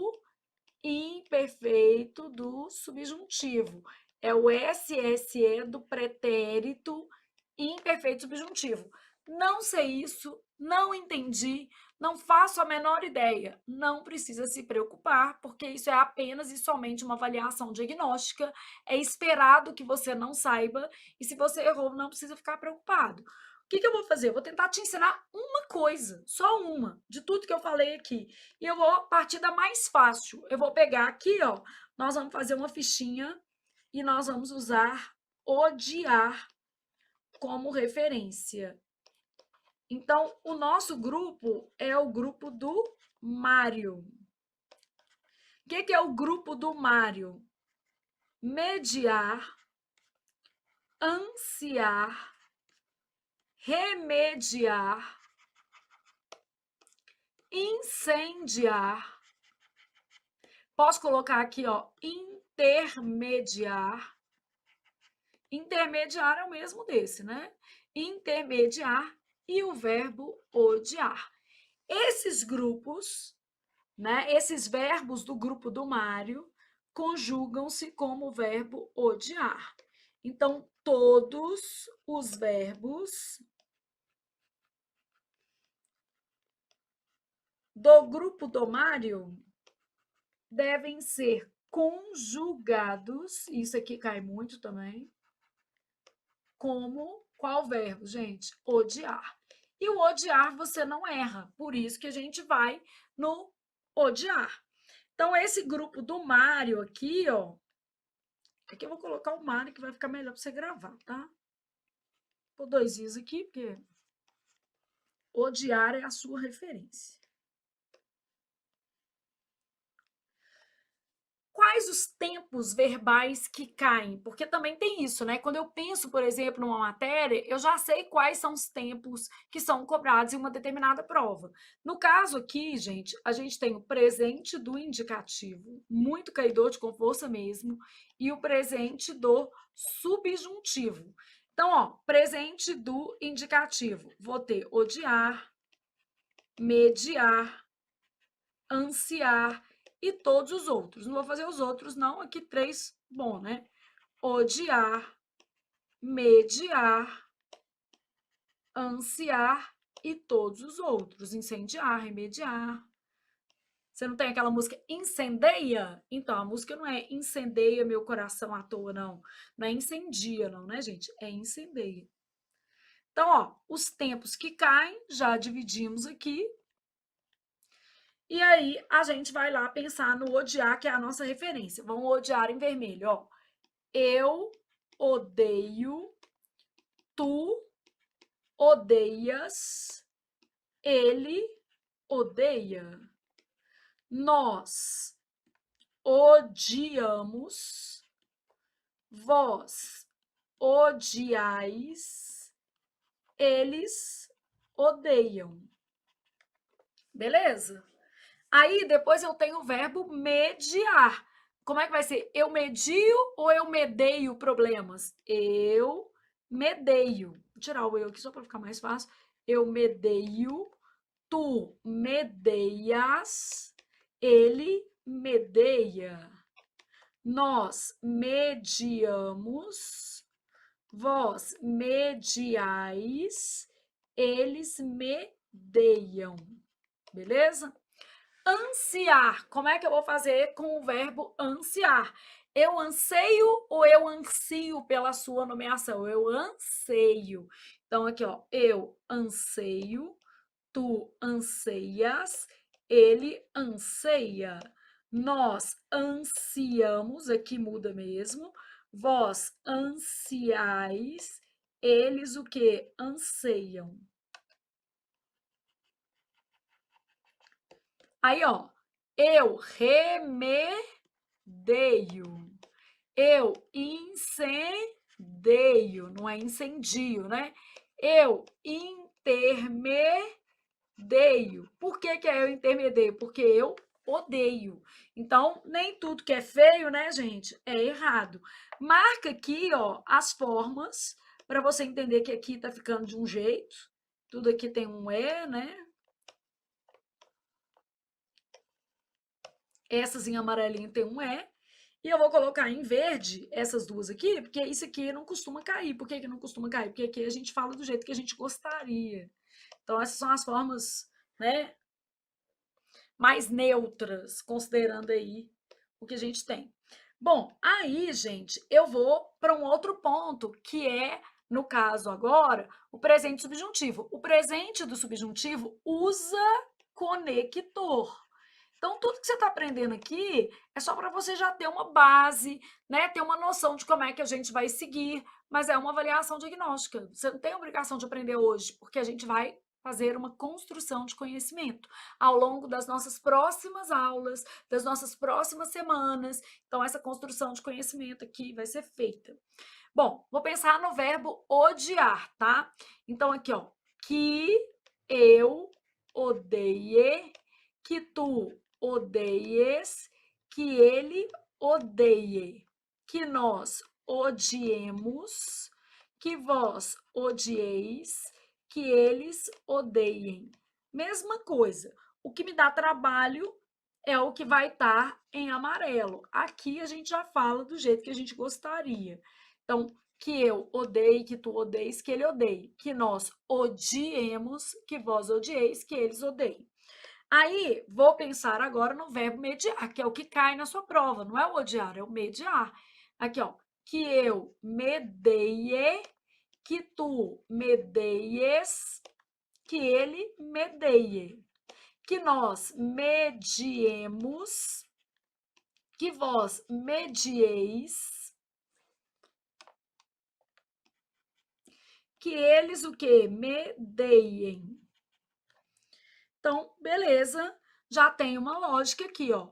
[SPEAKER 1] imperfeito do subjuntivo. É o SSE do pretérito imperfeito subjuntivo. Não sei isso, não entendi, não faço a menor ideia. Não precisa se preocupar, porque isso é apenas e somente uma avaliação diagnóstica. É esperado que você não saiba, e se você errou, não precisa ficar preocupado. O que eu vou fazer? Eu vou tentar te ensinar uma coisa, só uma, de tudo que eu falei aqui. E eu vou partir da mais fácil. Eu vou pegar aqui, ó, nós vamos fazer uma fichinha e nós vamos usar odiar como referência. Então, o nosso grupo é o grupo do Mário. O que é o grupo do Mário? Mediar, ansiar, remediar, incendiar. Posso colocar aqui, ó, intermediar. Intermediar é o mesmo desse, né? Intermediar e o verbo odiar. Esses grupos, né? Esses verbos do grupo do Mário conjugam-se como o verbo odiar. Então, todos os verbos do grupo do Mário devem ser conjugados, isso aqui cai muito também, como qual verbo, gente? Odiar. E o odiar você não erra, por isso que a gente vai no odiar. Então, esse grupo do Mário aqui, ó, aqui eu vou colocar o Mário que vai ficar melhor para você gravar, tá? Vou dois i's aqui, porque odiar é a sua referência. Quais os tempos verbais que caem? Porque também tem isso, né? Quando eu penso, por exemplo, numa matéria, eu já sei quais são os tempos que são cobrados em uma determinada prova. No caso aqui, gente, a gente tem o presente do indicativo, muito caidor de com força mesmo, e o presente do subjuntivo. Então, ó, presente do indicativo, vou ter odiar, mediar, ansiar e todos os outros. Não vou fazer os outros, não. Aqui três, bom, né? Odiar, mediar, ansiar e todos os outros. Incendiar, remediar, Você não tem aquela música incendeia? Então, a música não é incendeia meu coração à toa, não. Não é incendia, não, né, gente? É incendeia. Então, ó, os tempos que caem, já dividimos aqui. E aí, a gente vai lá pensar no odiar, que é a nossa referência. Vamos odiar em vermelho, ó. Eu odeio, tu odeias, ele odeia. Nós odiamos, vós odiais, eles odeiam. Beleza? Aí depois eu tenho o verbo mediar. Como é que vai ser? Eu medio ou eu medeio problemas? Eu medeio. Vou tirar o eu aqui só para ficar mais fácil. Eu medeio, tu medeias, ele medeia. Nós mediamos, vós mediais, eles medeiam. Beleza? Ansiar. Como é que eu vou fazer com o verbo ansiar? Eu anseio ou eu ansio pela sua nomeação? Eu anseio. Então, aqui, ó, eu anseio, tu anseias, ele anseia. Nós ansiamos, aqui muda mesmo. Vós ansiais, eles o que? Anseiam. Aí, ó, eu remedeio, eu incendeio, não é incendio, né? Eu intermedeio. Por que que é eu intermedeio? Porque eu odeio. Então, nem tudo que é feio, né, gente, é errado. Marca aqui, ó, as formas para você entender que aqui tá ficando de um jeito. Tudo aqui tem um E, né? Essas em amarelinho tem um E. E eu vou colocar em verde essas duas aqui, porque isso aqui não costuma cair. Por que, que não costuma cair? Porque aqui a gente fala do jeito que a gente gostaria. Então, essas são as formas, né, mais neutras, considerando aí o que a gente tem. Bom, aí, gente, eu vou para um outro ponto, que é, no caso agora, o presente subjuntivo. O presente do subjuntivo usa conector. Então, tudo que você está aprendendo aqui é só para você já ter uma base, né? Ter uma noção de como é que a gente vai seguir, mas é uma avaliação diagnóstica. Você não tem obrigação de aprender hoje, porque a gente vai fazer uma construção de conhecimento ao longo das nossas próximas aulas, das nossas próximas semanas. Então, essa construção de conhecimento aqui vai ser feita. Bom, vou pensar no verbo odiar, tá? Então, aqui, ó, que eu odeie, que tu odeies, que ele odeie, que nós odiemos, que vós odieis, que eles odeiem. Mesma coisa. O que me dá trabalho é o que vai estar em amarelo. Aqui a gente já fala do jeito que a gente gostaria. Então, que eu odeie, que tu odeies, que ele odeie. Que nós odiemos, que vós odieis, que eles odeiem. Aí, vou pensar agora no verbo mediar, que é o que cai na sua prova. Não é o odiar, é o mediar. Aqui, ó. Que eu medeie, que tu medeies, que ele medeie. Que nós mediemos, que vós medieis, que eles o quê? Medeiem. Então, beleza, já tem uma lógica aqui, ó.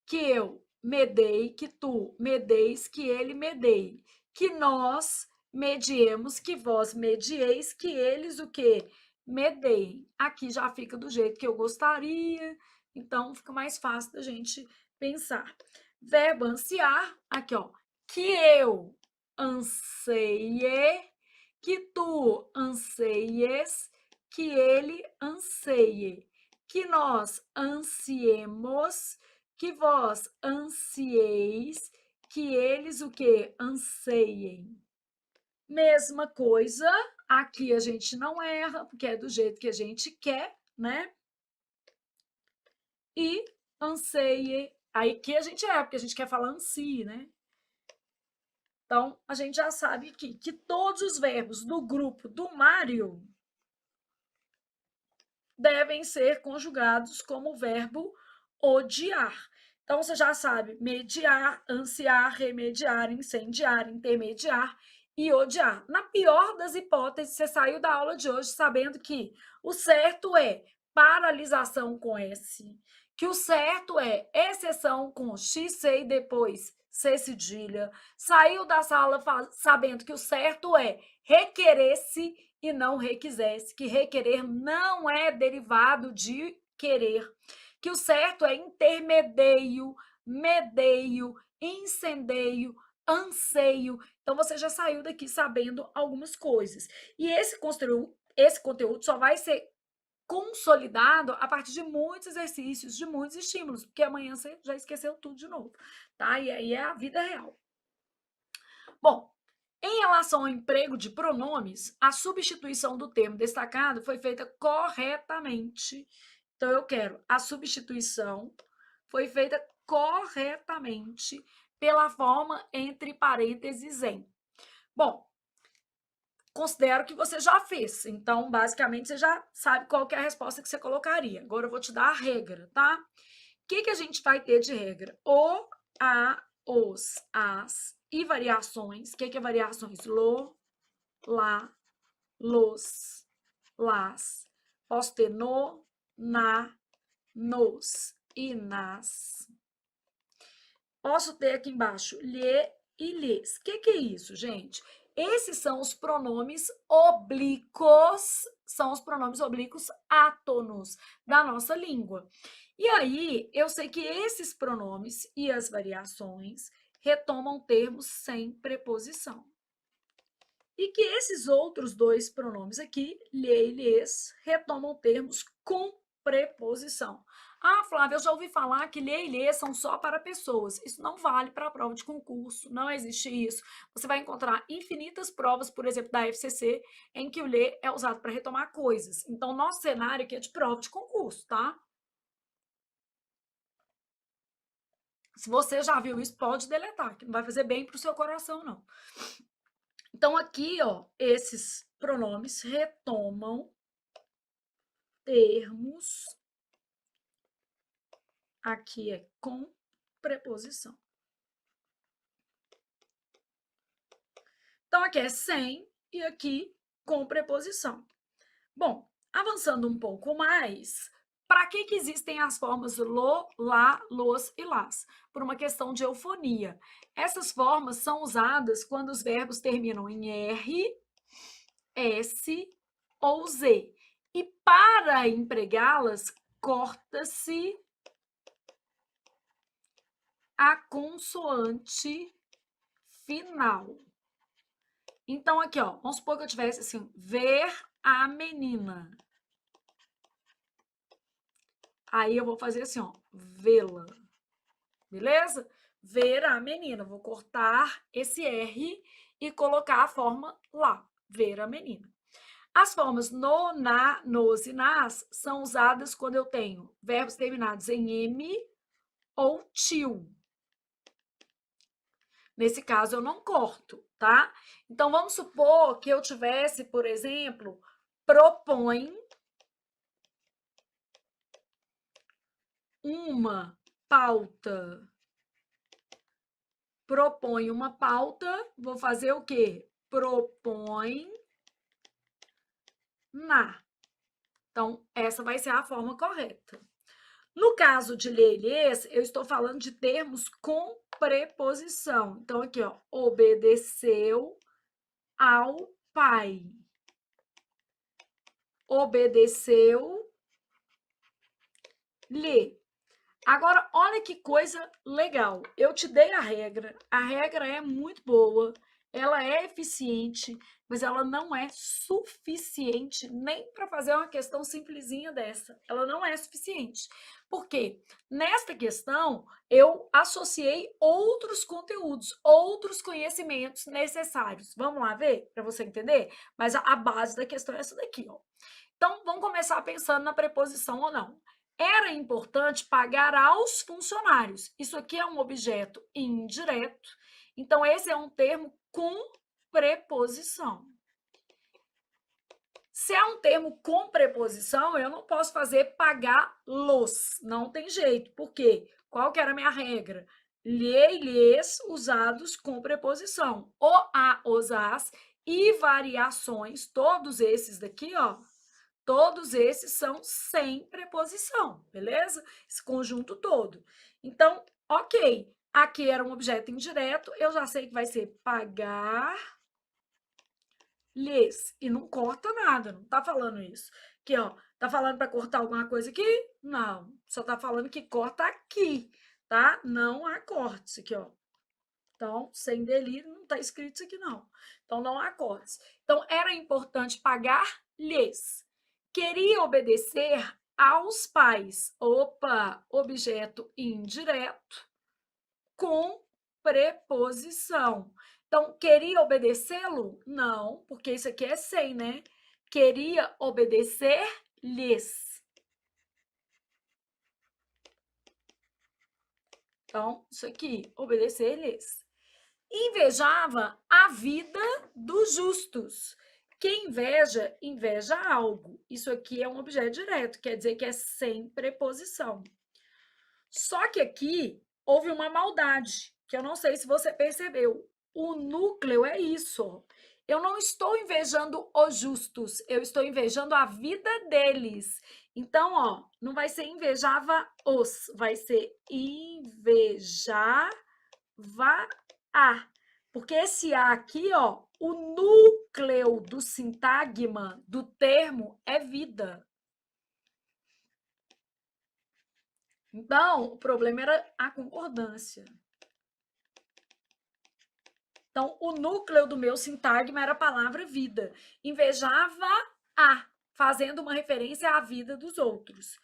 [SPEAKER 1] Que eu medei, que tu medeis, que ele medeie. Que nós mediemos, que vós medieis, que eles o quê? Medeiem. Aqui já fica do jeito que eu gostaria, então fica mais fácil da gente pensar. Verbo ansiar, aqui ó, que eu anseie, que tu anseies, que ele anseie, que nós ansiemos, que vós ansieis, que eles o que? Anseiem. Mesma coisa, aqui a gente não erra, porque é do jeito que a gente quer, né? E anseie. Aí que a gente porque a gente quer falar ansie, né? Então, a gente já sabe aqui que todos os verbos do grupo do Mário devem ser conjugados como o verbo odiar. Então, você já sabe mediar, ansiar, remediar, incendiar, intermediar e odiar. Na pior das hipóteses, você saiu da aula de hoje sabendo que o certo é paralisação com S, que o certo é exceção com X, C e depois C cedilha. Saiu da sala sabendo que o certo é requerer-se e não requisesse, que requerer não é derivado de querer, que o certo é intermedeio, medeio, incendeio, anseio. Então você já saiu daqui sabendo algumas coisas. E esse conteúdo só vai ser consolidado a partir de muitos exercícios, de muitos estímulos, porque amanhã você já esqueceu tudo de novo, tá? E aí é a vida real. Bom, em relação ao emprego de pronomes, a substituição do termo destacado foi feita corretamente. Então, eu quero a substituição foi feita corretamente pela forma entre parênteses em. Bom, considero que você já fez. Então, basicamente, você já sabe qual que é a resposta que você colocaria. Agora eu vou te dar a regra, tá? O que a gente vai ter de regra? O, a, os, as e variações. O que é variações? Lo, lá, los, las. Posso ter no, na, nos e nas. Posso ter aqui embaixo lhe e lhes. O que é isso, gente? Esses são os pronomes oblíquos, são os pronomes oblíquos átonos da nossa língua. E aí, eu sei que esses pronomes e as variações retomam termos sem preposição. E que esses outros dois pronomes aqui, lhe e lhes, retomam termos com preposição. Ah, Flávia, eu já ouvi falar que lhe e lhes são só para pessoas. Isso não vale para a prova de concurso, não existe isso. Você vai encontrar infinitas provas, por exemplo, da FCC, em que o lhe é usado para retomar coisas. Então, nosso cenário aqui é de prova de concurso, tá? Se você já viu isso, pode deletar, que não vai fazer bem para o seu coração, não. Então, aqui, ó, esses pronomes retomam termos. Aqui é com preposição. Então, aqui é sem e aqui com preposição. Bom, avançando um pouco mais, para que existem as formas lo, lá, los e las? Por uma questão de eufonia. Essas formas são usadas quando os verbos terminam em R, S ou Z. E para empregá-las, corta-se a consoante final. Então, aqui, ó, vamos supor que eu tivesse assim, ver a menina. Aí eu vou fazer assim, ó, vê-la. Beleza? Ver a menina. Vou cortar esse R e colocar a forma lá, ver a menina. As formas no, na, nos e nas são usadas quando eu tenho verbos terminados em M ou til. Nesse caso, eu não corto, tá? Então, vamos supor que eu tivesse, por exemplo, propõe uma pauta. Propõe uma pauta, vou fazer o quê? Propõe na. Então, essa vai ser a forma correta. No caso de lhe e lhes, eu estou falando de termos com preposição. Então, aqui, ó, obedeceu ao pai. Obedeceu-lhe. Agora, olha que coisa legal. Eu te dei a regra é muito boa, ela é eficiente, mas ela não é suficiente nem para fazer uma questão simplesinha dessa. Ela não é suficiente. Por quê? Nesta questão, eu associei outros conteúdos, outros conhecimentos necessários. Vamos lá ver, para você entender? Mas a base da questão é essa daqui, ó. Então, vamos começar pensando na preposição ou não. era importante pagar aos funcionários. Isso aqui é um objeto indireto, então esse é um termo com preposição. Se é um termo com preposição, eu não posso fazer pagá-los, não tem jeito. Por quê? Qual que era a minha regra? Lhe e lhes usados com preposição. O, a, os, as e variações, todos esses daqui, ó, todos esses são sem preposição, beleza? Esse conjunto todo. Então, ok, aqui era um objeto indireto, eu já sei que vai ser pagar-lhes. E não corta nada, não tá falando isso. Aqui, ó, tá falando para cortar alguma coisa aqui? Não, só tá falando que corta aqui, tá? Não há cortes aqui, ó. Então, sem delírio, não tá escrito isso aqui, não. Então, não há cortes. Então, era importante pagar-lhes. Queria obedecer aos pais. Opa, objeto indireto com preposição. Então, queria obedecê-lo? Não, porque isso aqui é sem, né? Queria obedecer-lhes. Então, isso aqui, obedecer-lhes. Invejava a vida dos justos. Quem inveja, inveja algo. Isso aqui é um objeto direto, quer dizer que é sem preposição. Só que aqui houve uma maldade, que eu não sei se você percebeu. O núcleo é isso. Eu não estou invejando os justos, eu estou invejando a vida deles. Então, ó, não vai ser invejava os, vai ser invejava a. Porque esse a aqui, ó, o núcleo do sintagma do termo é vida. Então, o problema era a concordância. Então, o núcleo do meu sintagma era a palavra vida. Invejava a, fazendo uma referência à vida dos outros.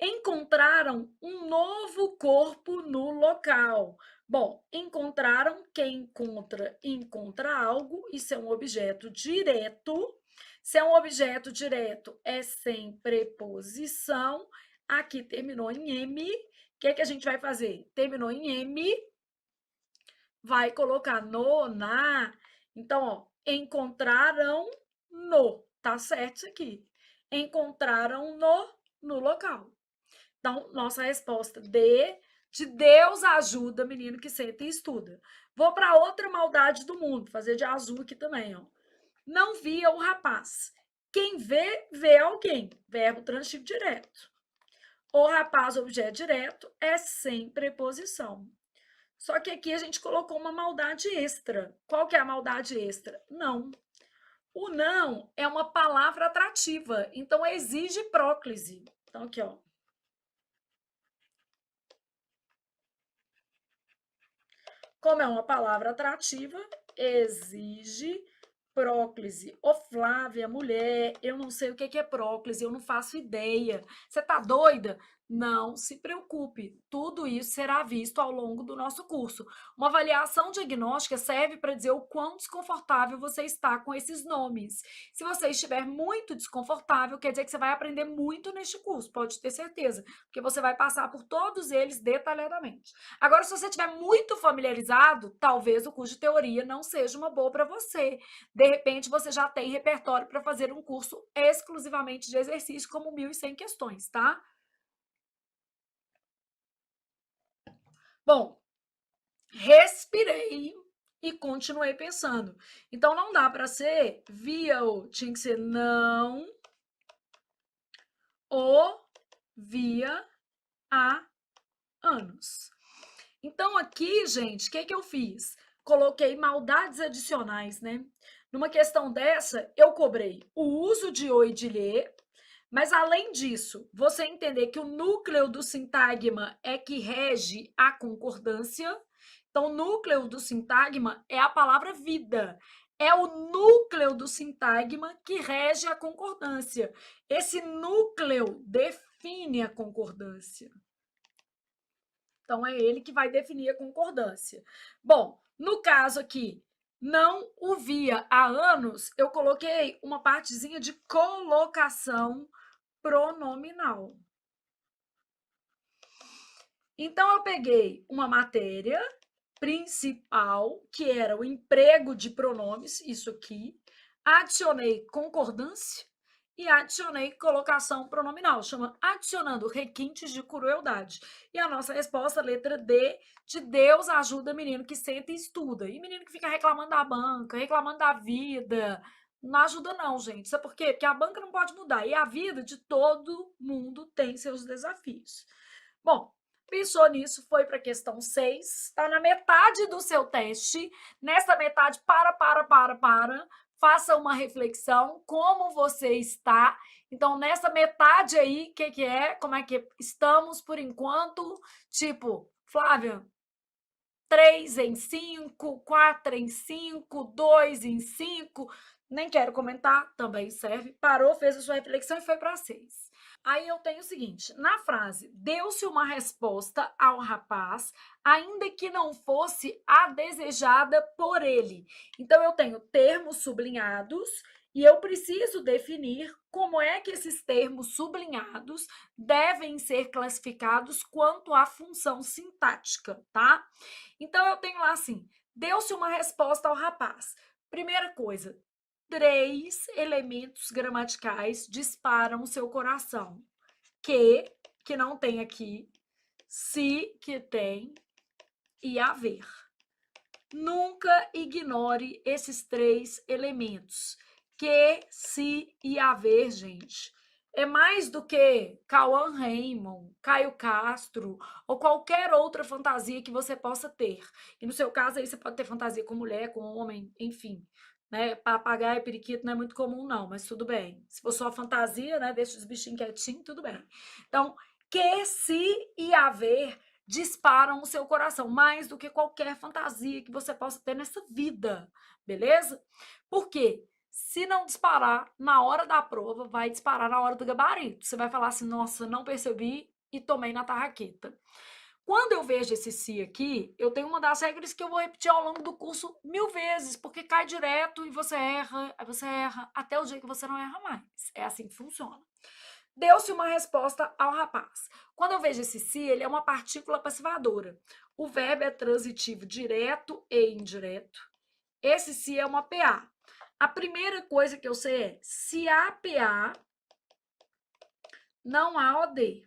[SPEAKER 1] Encontraram um novo corpo no local. Bom, encontraram, quem encontra, encontra algo, isso é um objeto direto. Se é um objeto direto, é sem preposição. Aqui terminou em M. O que é que a gente vai fazer? Terminou em M, vai colocar no, na. Então, ó, encontraram no, tá certo isso aqui. Encontraram no local. Então, nossa resposta de Deus ajuda menino que senta e estuda. Vou para outra maldade do mundo, fazer de azul aqui também, ó. Não via o rapaz. Quem vê, vê alguém. Verbo transitivo direto. O rapaz, objeto direto, é sem preposição. Só que aqui a gente colocou uma maldade extra. Qual que é a maldade extra? Não. O não é uma palavra atrativa, então exige próclise. Então, aqui, ó. Como é uma palavra atrativa, exige próclise. Ô, Flávia, mulher, eu não sei o que é próclise, eu não faço ideia. Você tá doida? Não se preocupe, tudo isso será visto ao longo do nosso curso. Uma avaliação diagnóstica serve para dizer o quão desconfortável você está com esses nomes. Se você estiver muito desconfortável, quer dizer que você vai aprender muito neste curso, pode ter certeza, porque você vai passar por todos eles detalhadamente. Agora, se você estiver muito familiarizado, talvez o curso de teoria não seja uma boa para você. De repente, você já tem repertório para fazer um curso exclusivamente de exercício, como 1.100 questões, tá? Bom, respirei e continuei pensando. Então, não dá para ser via o, tinha que ser não o via há anos. Então, aqui, gente, o que eu fiz? Coloquei maldades adicionais, né? Numa questão dessa, eu cobrei o uso de o e de lhe, mas além disso, você entender que o núcleo do sintagma é que rege a concordância. Então, o núcleo do sintagma é a palavra vida. É o núcleo do sintagma que rege a concordância. Esse núcleo define a concordância. Então, é ele que vai definir a concordância. Bom, no caso aqui, não o via há anos, eu coloquei uma partezinha de colocação pronominal. Então, eu peguei uma matéria principal, que era o emprego de pronomes, isso aqui, adicionei concordância e adicionei colocação pronominal, chama adicionando requintes de crueldade. E a nossa resposta, letra D, de Deus ajuda menino que senta e estuda. E menino que fica reclamando da banca, reclamando da vida, não ajuda não, gente. Sabe por quê? Porque a banca não pode mudar e a vida de todo mundo tem seus desafios. Bom, pensou nisso, foi para a questão 6, está na metade do seu teste. Nessa metade, faça uma reflexão, como você está. Então, nessa metade aí, o que é? Como é que estamos por enquanto? Tipo, Flávia, 3 em 5, 4 em 5, 2 em 5. Nem quero comentar, também serve. Parou, fez a sua reflexão e foi para 6. Aí eu tenho o seguinte, na frase, deu-se uma resposta ao rapaz, ainda que não fosse a desejada por ele. Então, eu tenho termos sublinhados e eu preciso definir como é que esses termos sublinhados devem ser classificados quanto à função sintática, tá? Então, eu tenho lá assim, deu-se uma resposta ao rapaz. Primeira coisa, 3 elementos gramaticais disparam o seu coração. Que não tem aqui, se, que tem, e haver. Nunca ignore esses 3 elementos. Que, se e haver, gente. É mais do que Cauã Raymond, Caio Castro ou qualquer outra fantasia que você possa ter. E no seu caso aí você pode ter fantasia com mulher, com homem, enfim. Né? Papagaio e periquito não é muito comum não, mas tudo bem. Se for só fantasia, né, deixa os bichinhos quietinhos, tudo bem. Então, que, se e haver disparam o seu coração, mais do que qualquer fantasia que você possa ter nessa vida, beleza? Por quê? Se não disparar na hora da prova, vai disparar na hora do gabarito. Você vai falar assim, nossa, não percebi e tomei na tarraqueta. Quando eu vejo esse se aqui, eu tenho uma das regras que eu vou repetir ao longo do curso 1000 vezes, porque cai direto e você erra, até o dia que você não erra mais. É assim que funciona. Deu-se uma resposta ao rapaz. Quando eu vejo esse se, ele é uma partícula passivadora. O verbo é transitivo direto e indireto. Esse se é uma PA. A primeira coisa que eu sei é, se há PA, não há OD.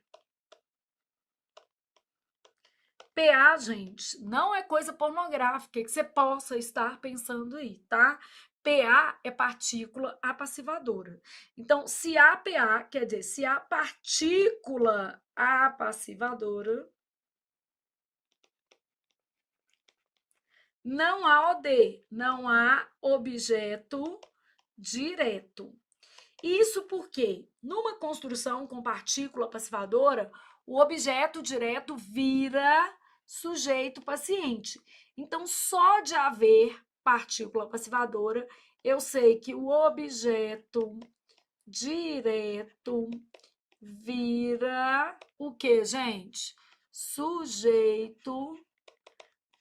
[SPEAKER 1] PA, gente, não é coisa pornográfica que você possa estar pensando aí, tá? PA é partícula apassivadora. Então, se há PA, quer dizer, se há partícula apassivadora, não há OD, não há objeto direto. Isso porque, numa construção com partícula passivadora, o objeto direto vira sujeito paciente. Então, só de haver partícula passivadora, eu sei que o objeto direto vira o quê, gente? Sujeito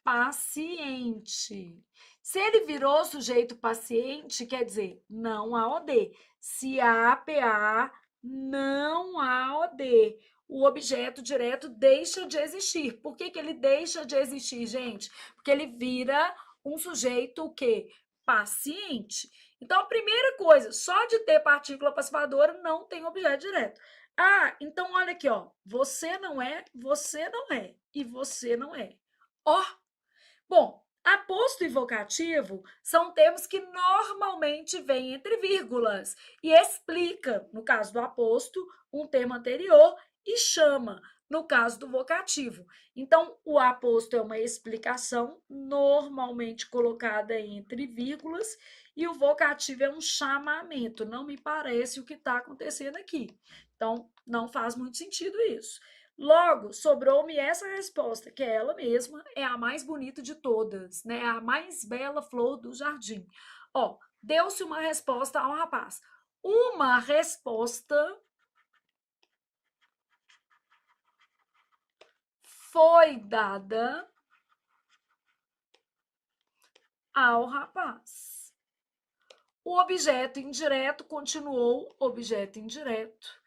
[SPEAKER 1] paciente. Se ele virou sujeito paciente, quer dizer, não há OD. Se há PA, não há OD. O objeto direto deixa de existir. Por que ele deixa de existir, gente? Porque ele vira um sujeito o quê? Paciente. Então, a primeira coisa, só de ter partícula passivadora não tem objeto direto. Ah, então olha aqui, ó. Você não é e você não é. Ó, bom, aposto e vocativo são termos que normalmente vêm entre vírgulas e explica, no caso do aposto, um termo anterior e chama, no caso do vocativo. Então, o aposto é uma explicação normalmente colocada entre vírgulas e o vocativo é um chamamento. Não me parece o que está acontecendo aqui. Então, não faz muito sentido isso. Logo, sobrou-me essa resposta, que é ela mesma, é a mais bonita de todas, né? A mais bela flor do jardim. Ó, deu-se uma resposta ao rapaz. Uma resposta foi dada ao rapaz. O objeto indireto continuou objeto indireto.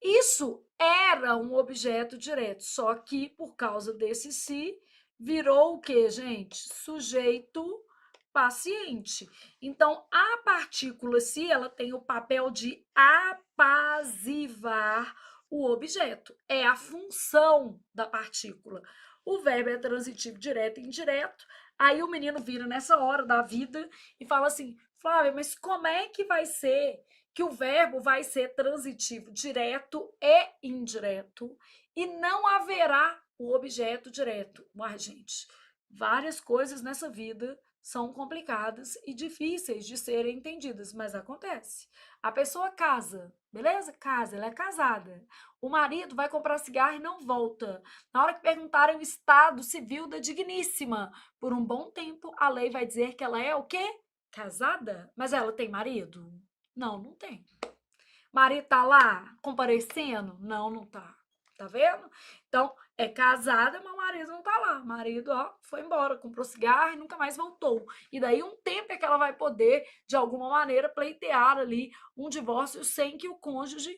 [SPEAKER 1] Isso era um objeto direto, só que por causa desse se, virou o quê, gente? Sujeito paciente. Então, a partícula se, ela tem o papel de apaziguar o objeto. É a função da partícula. O verbo é transitivo direto e indireto. Aí o menino vira nessa hora da vida e fala assim, Flávia, mas como é que vai ser que o verbo vai ser transitivo direto e indireto e não haverá o objeto direto? Uai, gente, várias coisas nessa vida são complicadas e difíceis de serem entendidas, mas acontece. A pessoa casa, beleza? Casa, ela é casada. O marido vai comprar cigarro e não volta. Na hora que perguntarem o estado civil da digníssima, por um bom tempo a lei vai dizer que ela é o quê? Casada? Mas ela tem marido? Não, não tem. Marido tá lá comparecendo? Não, não tá. Tá vendo? Então, é casada, mas o marido não tá lá. O marido, ó, foi embora, comprou cigarro e nunca mais voltou. E daí um tempo é que ela vai poder, de alguma maneira, pleitear ali um divórcio sem que o cônjuge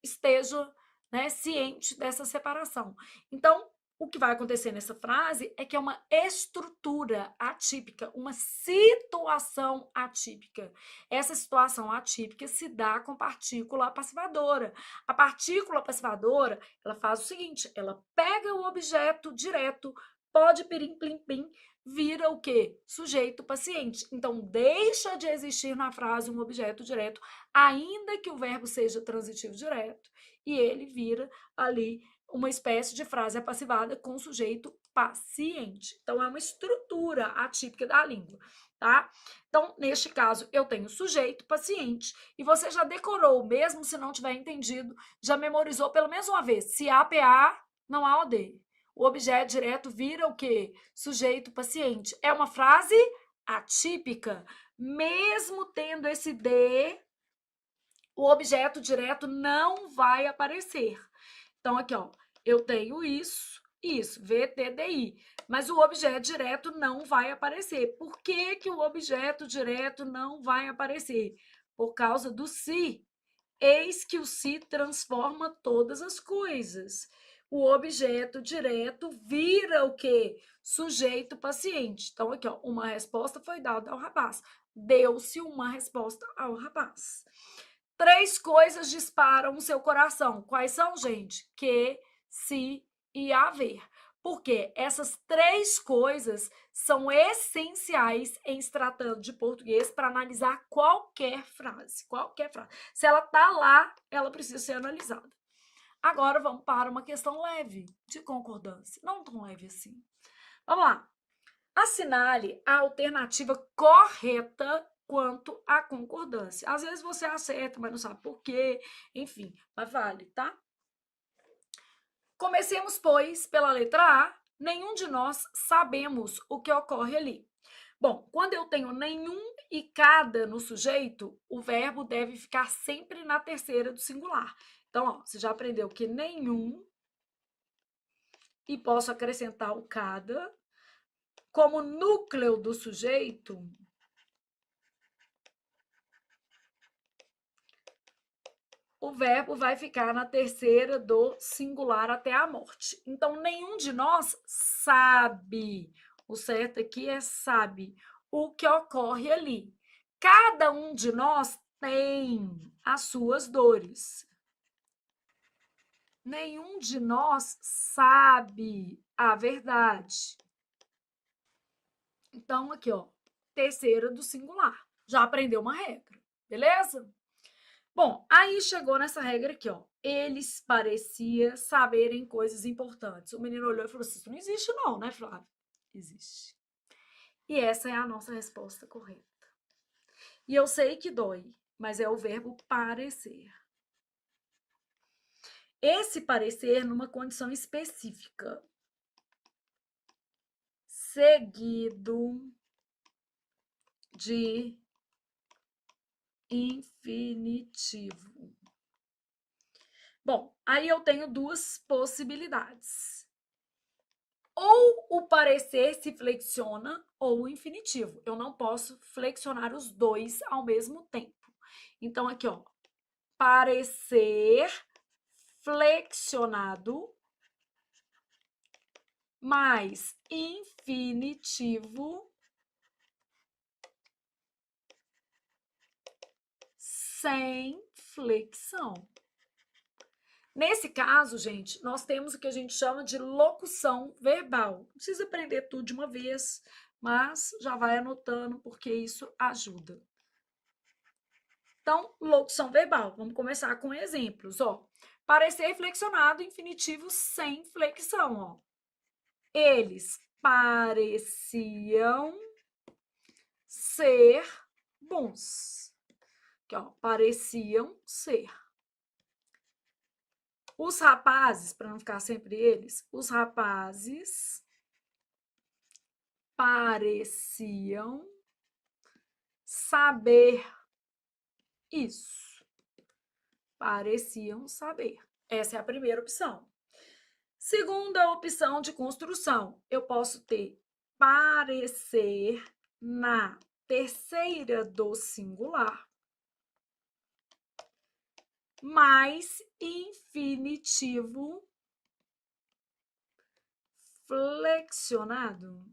[SPEAKER 1] esteja, né, ciente dessa separação. Então, o que vai acontecer nessa frase é que é uma estrutura atípica, uma situação atípica. Essa situação atípica se dá com partícula passivadora. A partícula passivadora, ela faz o seguinte, ela pega o objeto direto, pode pirim, plim, plim, vira o quê? Sujeito paciente. Então, deixa de existir na frase um objeto direto, ainda que o verbo seja transitivo direto, e ele vira ali uma espécie de frase apassivada com sujeito paciente. Então, é uma estrutura atípica da língua, tá? Então, neste caso, eu tenho sujeito paciente, e você já decorou, mesmo se não tiver entendido, já memorizou pelo menos uma vez. Se há PA, não há OD. O objeto direto vira o quê? Sujeito paciente. É uma frase atípica. Mesmo tendo esse D, o objeto direto não vai aparecer. Então, aqui, ó, eu tenho isso, VTDI, mas o objeto direto não vai aparecer. Por que que o objeto direto não vai aparecer? Por causa do se. Eis que o se transforma todas as coisas. O objeto direto vira o quê? Sujeito paciente. Então, aqui, ó, uma resposta foi dada ao rapaz. Deu-se uma resposta ao rapaz. 3 coisas disparam o seu coração. Quais são, gente? Que, se e haver. Porque essas 3 coisas são essenciais em se tratando de português para analisar qualquer frase. Qualquer frase. Se ela está lá, ela precisa ser analisada. Agora vamos para uma questão leve de concordância. Não tão leve assim. Vamos lá. Assinale a alternativa correta quanto à concordância. Às vezes você acerta, mas não sabe por quê. Enfim, mas vale, tá? Comecemos, pois, pela letra A. Nenhum de nós sabemos o que ocorre ali. Bom, quando eu tenho nenhum e cada no sujeito, o verbo deve ficar sempre na terceira do singular. Então, ó, você já aprendeu que nenhum e posso acrescentar o cada. Como núcleo do sujeito, o verbo vai ficar na terceira do singular até a morte. Então, nenhum de nós sabe, o certo aqui é sabe, o que ocorre ali. Cada um de nós tem as suas dores. Nenhum de nós sabe a verdade. Então, aqui, ó, terceira do singular. Já aprendeu uma regra, beleza? Bom, aí chegou nessa regra aqui, ó. Eles pareciam saberem coisas importantes. O menino olhou e falou assim: isso não existe não, né, Flávio? Existe. E essa é a nossa resposta correta. E eu sei que dói, mas é o verbo parecer. Esse parecer numa condição específica. Seguido de infinitivo. Bom, aí eu tenho 2 possibilidades. Ou o parecer se flexiona ou o infinitivo. Eu não posso flexionar os dois ao mesmo tempo. Então, aqui, ó, parecer flexionado mais infinitivo sem flexão. Nesse caso, gente, nós temos o que a gente chama de locução verbal. Não precisa aprender tudo de uma vez, mas já vai anotando, porque isso ajuda. Então, locução verbal. Vamos começar com exemplos, ó. Parecer flexionado, infinitivo sem flexão, ó. Eles pareciam ser bons. Aqui, ó, pareciam ser. Os rapazes, para não ficar sempre eles, os rapazes pareciam saber isso. Pareciam saber. Essa é a primeira opção. Segunda opção de construção, eu posso ter parecer na terceira do singular mais infinitivo flexionado.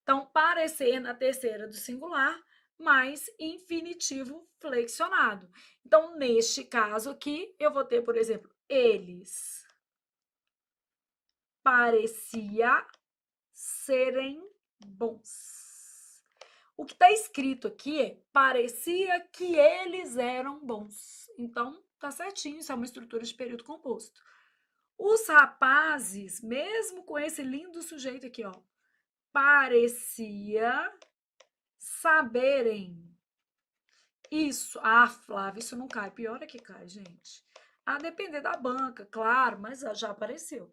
[SPEAKER 1] Então, parecer na terceira do singular mais infinitivo flexionado. Então, neste caso aqui, eu vou ter, por exemplo, eles parecia serem bons. O que está escrito aqui é parecia que eles eram bons. Então, tá certinho, isso é uma estrutura de período composto. Os rapazes, mesmo com esse lindo sujeito aqui, ó, parecia saberem isso. Ah, Flávia, isso não cai. Pior é que cai, gente. A depender da banca, claro, mas já apareceu.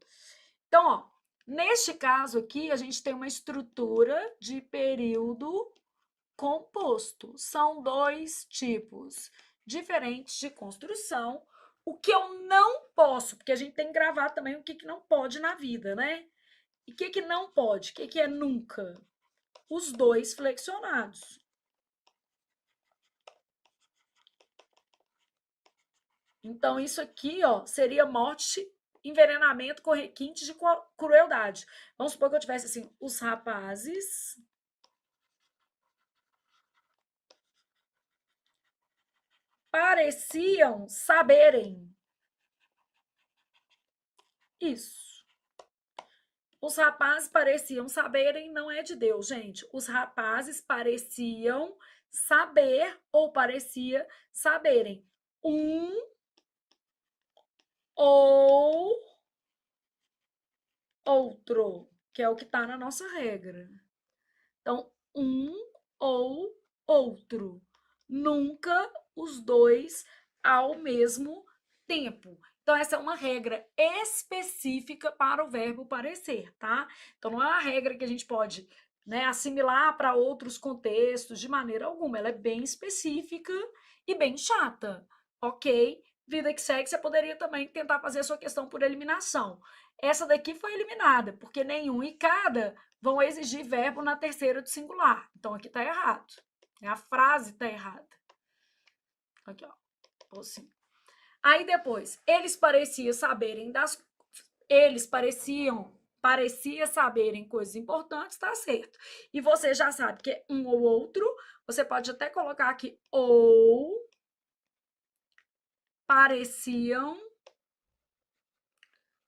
[SPEAKER 1] Então, ó, neste caso aqui, a gente tem uma estrutura de período composto. São dois tipos diferentes de construção. O que eu não posso, porque a gente tem que gravar também o que não pode na vida, né? E o que não pode? O que é nunca? Os dois flexionados. Então, isso aqui, ó, seria morte, envenenamento com requinte de crueldade. Vamos supor que eu tivesse assim, os rapazes pareciam saberem isso. Os rapazes pareciam saberem, não é de Deus, gente. Os rapazes pareciam saber ou parecia saberem. Um ou outro, que é o que está na nossa regra. Então, um ou outro. Nunca os dois ao mesmo tempo. Então, essa é uma regra específica para o verbo parecer, tá? Então, não é uma regra que a gente pode, né, assimilar para outros contextos de maneira alguma. Ela é bem específica e bem chata, ok? Vida que segue, você poderia também tentar fazer a sua questão por eliminação. Essa daqui foi eliminada, porque nenhum e cada vão exigir verbo na terceira do singular. Então, aqui está errado. A frase está errada. Aqui, ó. Assim. Aí, depois, eles pareciam saberem das... Eles parecia saberem coisas importantes, tá certo. E você já sabe que é um ou outro. Você pode até colocar aqui ou pareciam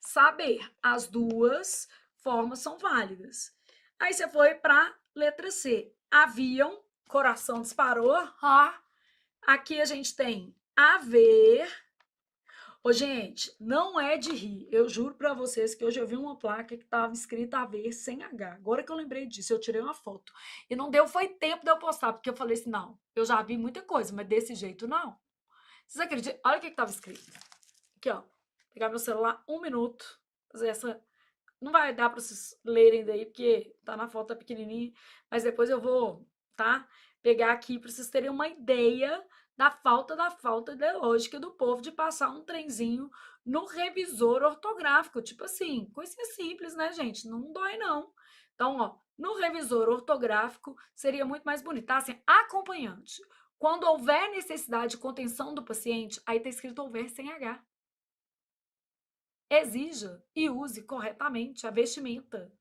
[SPEAKER 1] saber. As duas formas são válidas. Aí você foi para letra C. Haviam, coração disparou. Aqui a gente tem haver. Ô, gente, não é de rir. Eu juro para vocês que hoje eu vi uma placa que estava escrita haver sem H. Agora que eu lembrei disso, eu tirei uma foto. E não deu, foi tempo de eu postar, porque eu falei assim, não, eu já vi muita coisa, mas desse jeito não. Vocês acreditam? Olha o que estava escrito. Aqui, ó. Pegar meu celular, 1 minuto. Fazer essa... Não vai dar para vocês lerem daí, porque tá na foto pequenininha. Mas depois eu vou, tá? Pegar aqui para vocês terem uma ideia da falta ideológica do povo de passar um trenzinho no revisor ortográfico. Tipo assim, coisinha simples, né, gente? Não dói, não. Então, ó, no revisor ortográfico seria muito mais bonito, tá? Assim, acompanhante. Quando houver necessidade de contenção do paciente, aí está escrito houver sem H. Exija e use corretamente a vestimenta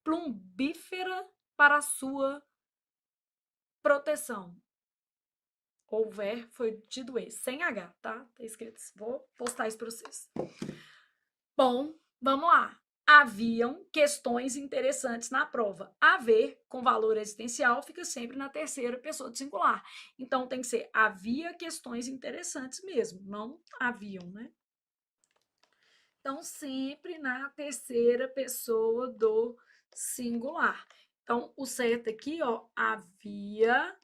[SPEAKER 1] plumbífera para a sua proteção. Houver foi tido esse, sem H, tá? Tá escrito, vou postar isso para vocês. Bom, vamos lá. Haviam questões interessantes na prova. Haver, com valor existencial, fica sempre na terceira pessoa do singular. Então, tem que ser havia questões interessantes mesmo, não haviam, né? Então, sempre na terceira pessoa do singular. Então, o certo aqui, ó, havia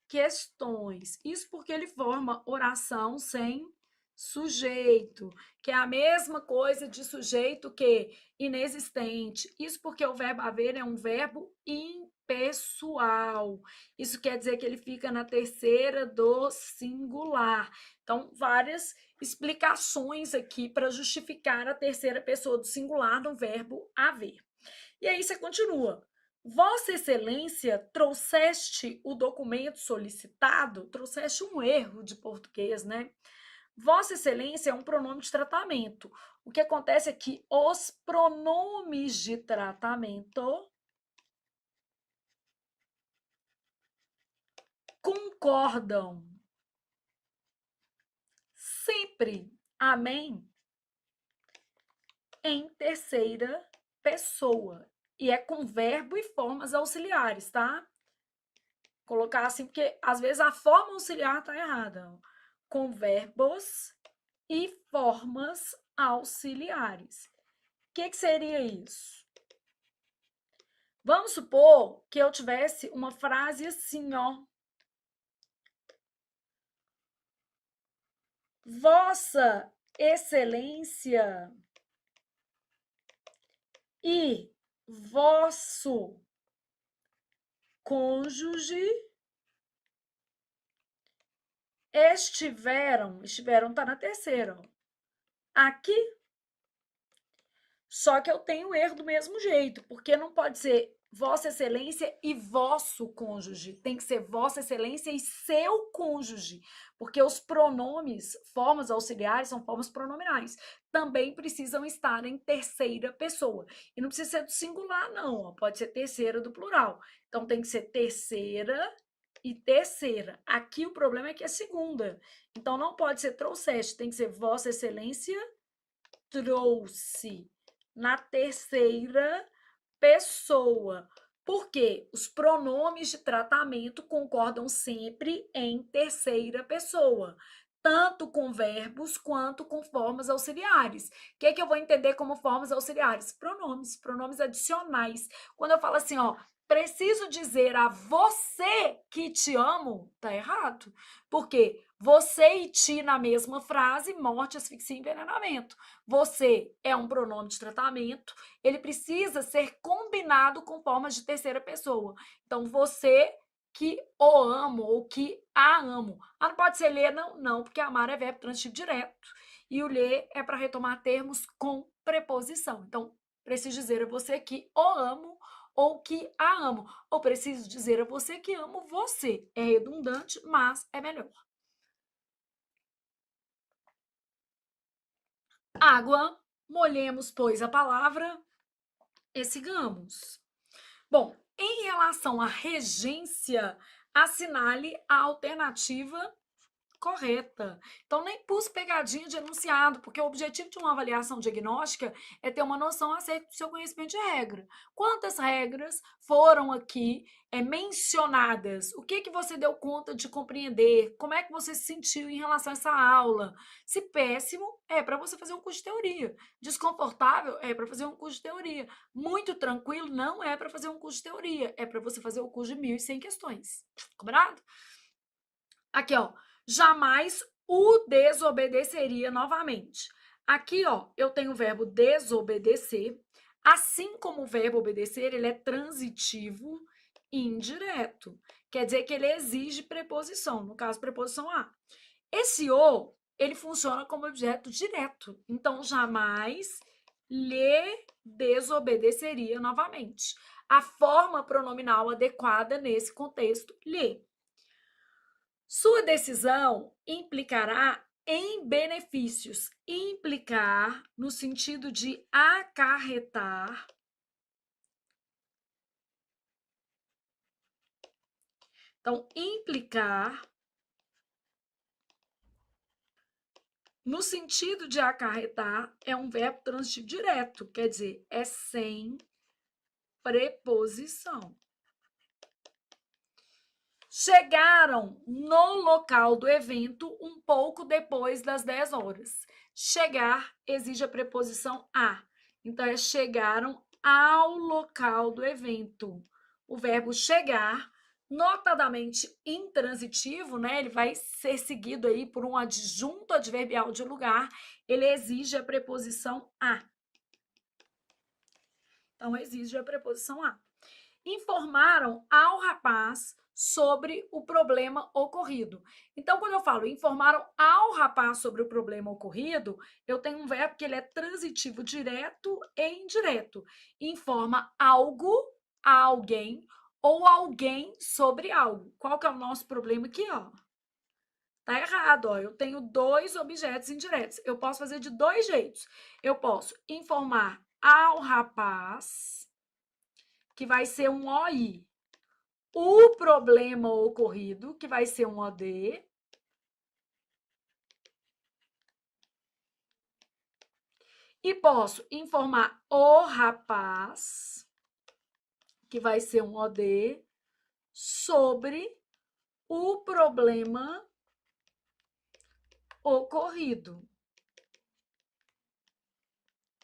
[SPEAKER 1] questões. Isso porque ele forma oração sem sujeito, que é a mesma coisa de sujeito que inexistente. Isso porque o verbo haver é um verbo impessoal. Isso quer dizer que ele fica na terceira do singular. Então, várias explicações aqui para justificar a terceira pessoa do singular no verbo haver. E aí você continua. Vossa Excelência, trouxeste o documento solicitado? Trouxeste um erro de português, né? Vossa Excelência é um pronome de tratamento. O que acontece é que os pronomes de tratamento concordam sempre, amém, em terceira pessoa. E é com verbo e formas auxiliares, tá? Colocar assim, porque às vezes a forma auxiliar tá errada. Com verbos e formas auxiliares. O que seria isso? Vamos supor que eu tivesse uma frase assim, ó. Vossa Excelência e vosso cônjuge estiveram tá na terceira, ó. Aqui, só que eu tenho erro do mesmo jeito, porque não pode ser Vossa Excelência e vosso cônjuge, tem que ser Vossa Excelência e seu cônjuge, porque os pronomes, formas auxiliares, são formas pronominais, também precisam estar em terceira pessoa. E não precisa ser do singular, não, ó, pode ser terceira do plural. Então tem que ser terceira e terceira. Aqui o problema é que é segunda. Então não pode ser trouxeste, tem que ser Vossa Excelência trouxe na terceira pessoa. Porque os pronomes de tratamento concordam sempre em terceira pessoa, tanto com verbos quanto com formas auxiliares. O que eu vou entender como formas auxiliares? Pronomes adicionais. Quando eu falo assim, ó, preciso dizer a você que te amo, tá errado. Porque você e ti na mesma frase, morte, asfixia e envenenamento. Você é um pronome de tratamento, ele precisa ser combinado com formas de terceira pessoa. Então, você que o amo ou que a amo. Ah, não pode ser ler, não? Não, porque amar é verbo transitivo direto. E o ler é para retomar termos com preposição. Então, preciso dizer a você que o amo ou que a amo. Ou preciso dizer a você que amo você. É redundante, mas é melhor. Água, molhemos, pois, a palavra e sigamos. Bom, em relação à regência, assinale a alternativa correta. Então, nem pus pegadinha de enunciado, porque o objetivo de uma avaliação diagnóstica é ter uma noção acerca do seu conhecimento de regra. Quantas regras foram aqui mencionadas? O que você deu conta de compreender? Como é que você se sentiu em relação a essa aula? Se péssimo, é para você fazer um curso de teoria. Desconfortável, é para fazer um curso de teoria. Muito tranquilo, não é para fazer um curso de teoria. É para você fazer o curso de 1.100 questões. Combinado? Aqui, ó. Jamais o desobedeceria novamente. Aqui, ó, eu tenho o verbo desobedecer. Assim como o verbo obedecer, ele é transitivo e indireto. Quer dizer que ele exige preposição, no caso, preposição a. Esse o, ele funciona como objeto direto. Então, jamais lhe desobedeceria novamente. A forma pronominal adequada nesse contexto, lhe. Sua decisão implicará em benefícios. Implicar no sentido de acarretar. Então, implicar no sentido de acarretar é um verbo transitivo direto, quer dizer, é sem preposição. Chegaram no local do evento um pouco depois das 10 horas. Chegar exige a preposição a. Então, é chegaram ao local do evento. O verbo chegar, notadamente intransitivo, né? Ele vai ser seguido aí por um adjunto adverbial de lugar. Ele exige a preposição a. Então, exige a preposição a. Informaram ao rapaz sobre o problema ocorrido. Então, quando eu falo informaram ao rapaz sobre o problema ocorrido, eu tenho um verbo que ele é transitivo direto e indireto. Informa algo a alguém ou alguém sobre algo. Qual que é o nosso problema aqui, ó? Tá errado, ó. Eu tenho dois objetos indiretos. Eu posso fazer de dois jeitos. Eu posso informar ao rapaz, que vai ser um OI. O problema ocorrido, que vai ser um OD. E posso informar o rapaz, que vai ser um OD, sobre o problema ocorrido,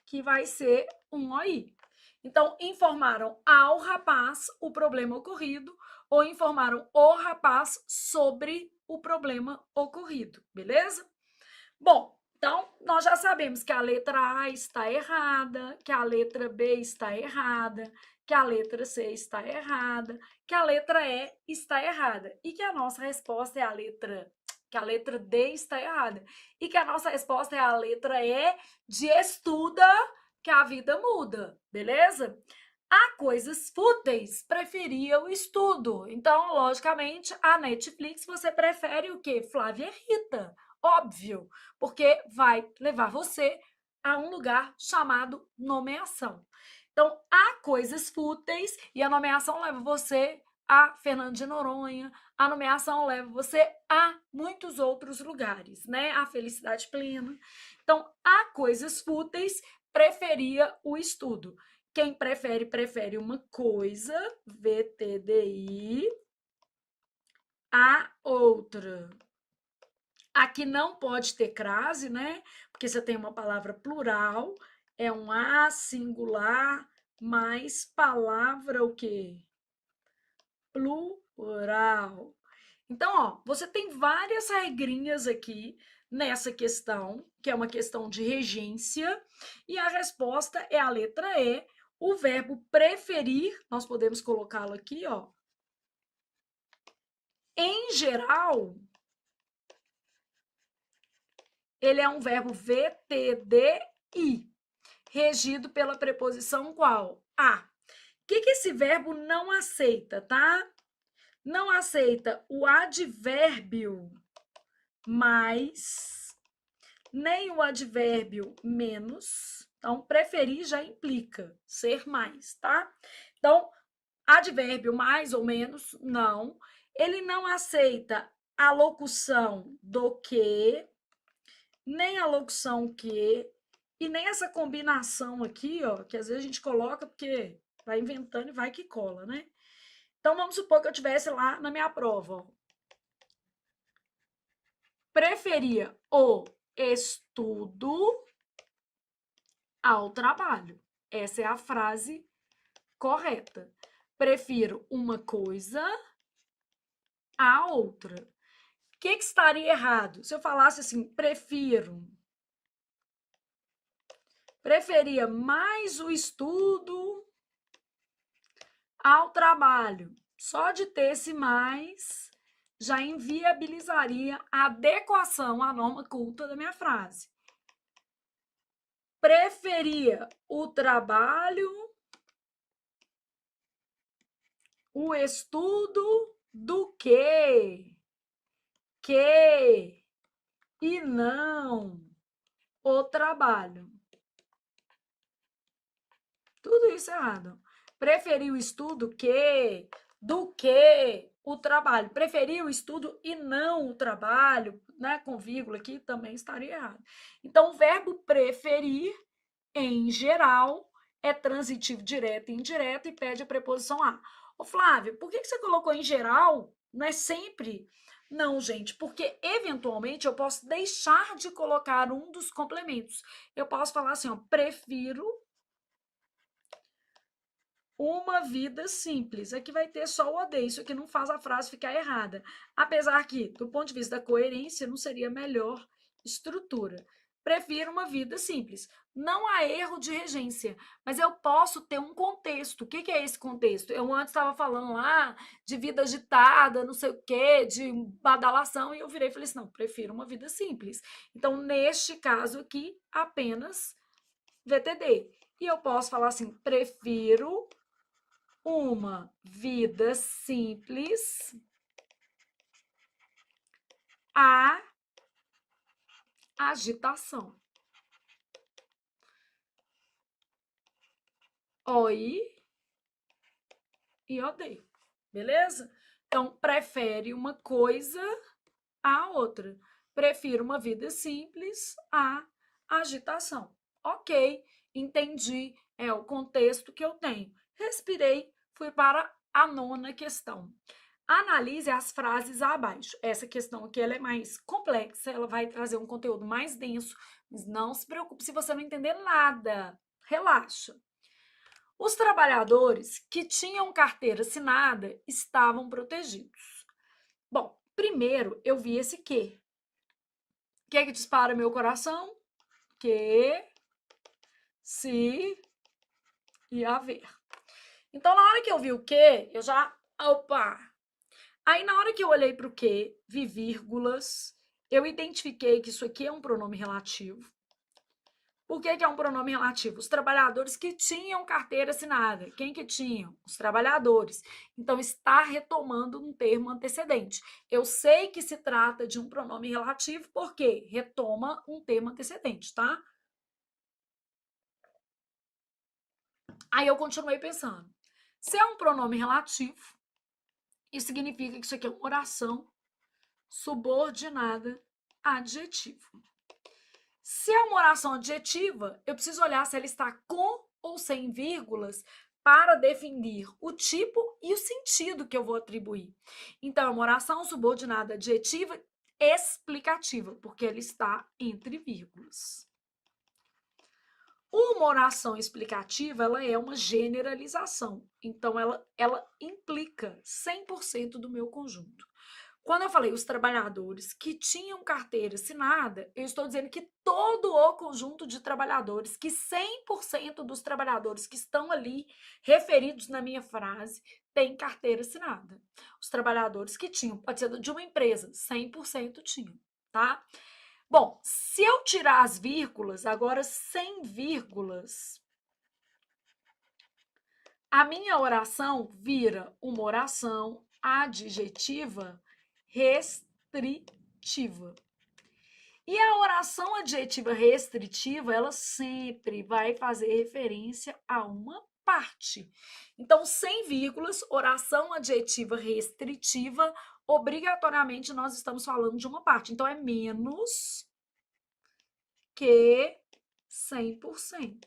[SPEAKER 1] que vai ser um OI. Então, informaram ao rapaz o problema ocorrido ou informaram o rapaz sobre o problema ocorrido, beleza? Bom, então nós já sabemos que a letra A está errada, que a letra B está errada, que a letra C está errada, que a letra E está errada e que a nossa resposta é a letra D está errada e que a nossa resposta é a letra E de estuda que a vida muda, beleza? Há coisas fúteis, preferia o estudo. Então, logicamente, a Netflix você prefere o quê? Flávia Rita, óbvio, porque vai levar você a um lugar chamado nomeação. Então, há coisas fúteis e a nomeação leva você a Fernando de Noronha, a nomeação leva você a muitos outros lugares, né? A felicidade plena. Então, há coisas fúteis, preferia o estudo. Quem prefere, prefere uma coisa, VTDI, a outra. Aqui não pode ter crase, né? Porque você tem uma palavra plural, é um a singular mais palavra o quê? Plural. Então, ó, você tem várias regrinhas aqui nessa questão, que é uma questão de regência, e a resposta é a letra E. O verbo preferir, nós podemos colocá-lo aqui, ó. Em geral, ele é um verbo VTDI, regido pela preposição qual? A. O que esse verbo não aceita, tá? Não aceita o advérbio mais, nem o advérbio menos. Então, preferir já implica ser mais, tá? Então, advérbio mais ou menos, não. Ele não aceita a locução do que, nem a locução que, e nem essa combinação aqui, ó, que às vezes a gente coloca porque vai inventando e vai que cola, né? Então, vamos supor que eu tivesse lá na minha prova, ó. Preferia o estudo ao trabalho. Essa é a frase correta. Prefiro uma coisa à outra. O que estaria errado? Se eu falasse assim, preferia mais o estudo ao trabalho. Só de ter esse mais já inviabilizaria a adequação à norma culta da minha frase. Preferia o trabalho, o estudo do que que e não o trabalho. Tudo isso errado. Preferir o estudo do que o trabalho. Preferir o estudo e não o trabalho, né? Com vírgula aqui também estaria errado. Então, o verbo preferir, em geral, é transitivo direto e indireto e pede a preposição a. Ô, Flávia, por que você colocou em geral? Não é sempre? Não, gente, porque eventualmente eu posso deixar de colocar um dos complementos. Eu posso falar assim, ó, prefiro uma vida simples. Aqui vai ter só o odeio, isso aqui não faz a frase ficar errada. Apesar que, do ponto de vista da coerência, não seria a melhor estrutura. Prefiro uma vida simples. Não há erro de regência, mas eu posso ter um contexto. O que é esse contexto? Eu antes estava falando lá de vida agitada, não sei o quê, de badalação, e eu virei e falei assim, não, prefiro uma vida simples. Então, neste caso aqui, apenas VTD. E eu posso falar assim, prefiro uma vida simples à agitação. Oi e odeio. Beleza? Então, prefere uma coisa à outra. Prefiro uma vida simples à agitação. Ok, entendi. É o contexto que eu tenho. Respirei, fui para a 9ª questão. Analise as frases abaixo. Essa questão aqui ela é mais complexa, ela vai trazer um conteúdo mais denso, mas não se preocupe se você não entender nada. Relaxa. Os trabalhadores que tinham carteira assinada estavam protegidos. Bom, primeiro eu vi esse que. O que é que dispara meu coração? Que, se e haver. Então, na hora que eu vi o que, eu já. Opa! Aí, na hora que eu olhei para o que, vi vírgulas, eu identifiquei que isso aqui é um pronome relativo. Por que é um pronome relativo? Os trabalhadores que tinham carteira assinada. Quem que tinham? Os trabalhadores. Então, está retomando um termo antecedente. Eu sei que se trata de um pronome relativo porque retoma um termo antecedente, tá? Aí eu continuei pensando. Se é um pronome relativo, isso significa que isso aqui é uma oração subordinada a adjetivo. Se é uma oração adjetiva, eu preciso olhar se ela está com ou sem vírgulas para definir o tipo e o sentido que eu vou atribuir. Então, é uma oração subordinada adjetiva explicativa, porque ela está entre vírgulas. Uma oração explicativa, ela é uma generalização. Então, ela implica 100% do meu conjunto. Quando eu falei os trabalhadores que tinham carteira assinada, eu estou dizendo que todo o conjunto de trabalhadores, que 100% dos trabalhadores que estão ali referidos na minha frase, tem carteira assinada. Os trabalhadores que tinham, pode ser de uma empresa, 100% tinham, tá? Bom, se eu tirar as vírgulas, agora sem vírgulas, a minha oração vira uma oração adjetiva restritiva. E a oração adjetiva restritiva, ela sempre vai fazer referência a uma parte. Então, sem vírgulas, oração adjetiva restritiva, obrigatoriamente nós estamos falando de uma parte. Então, é menos que 100%.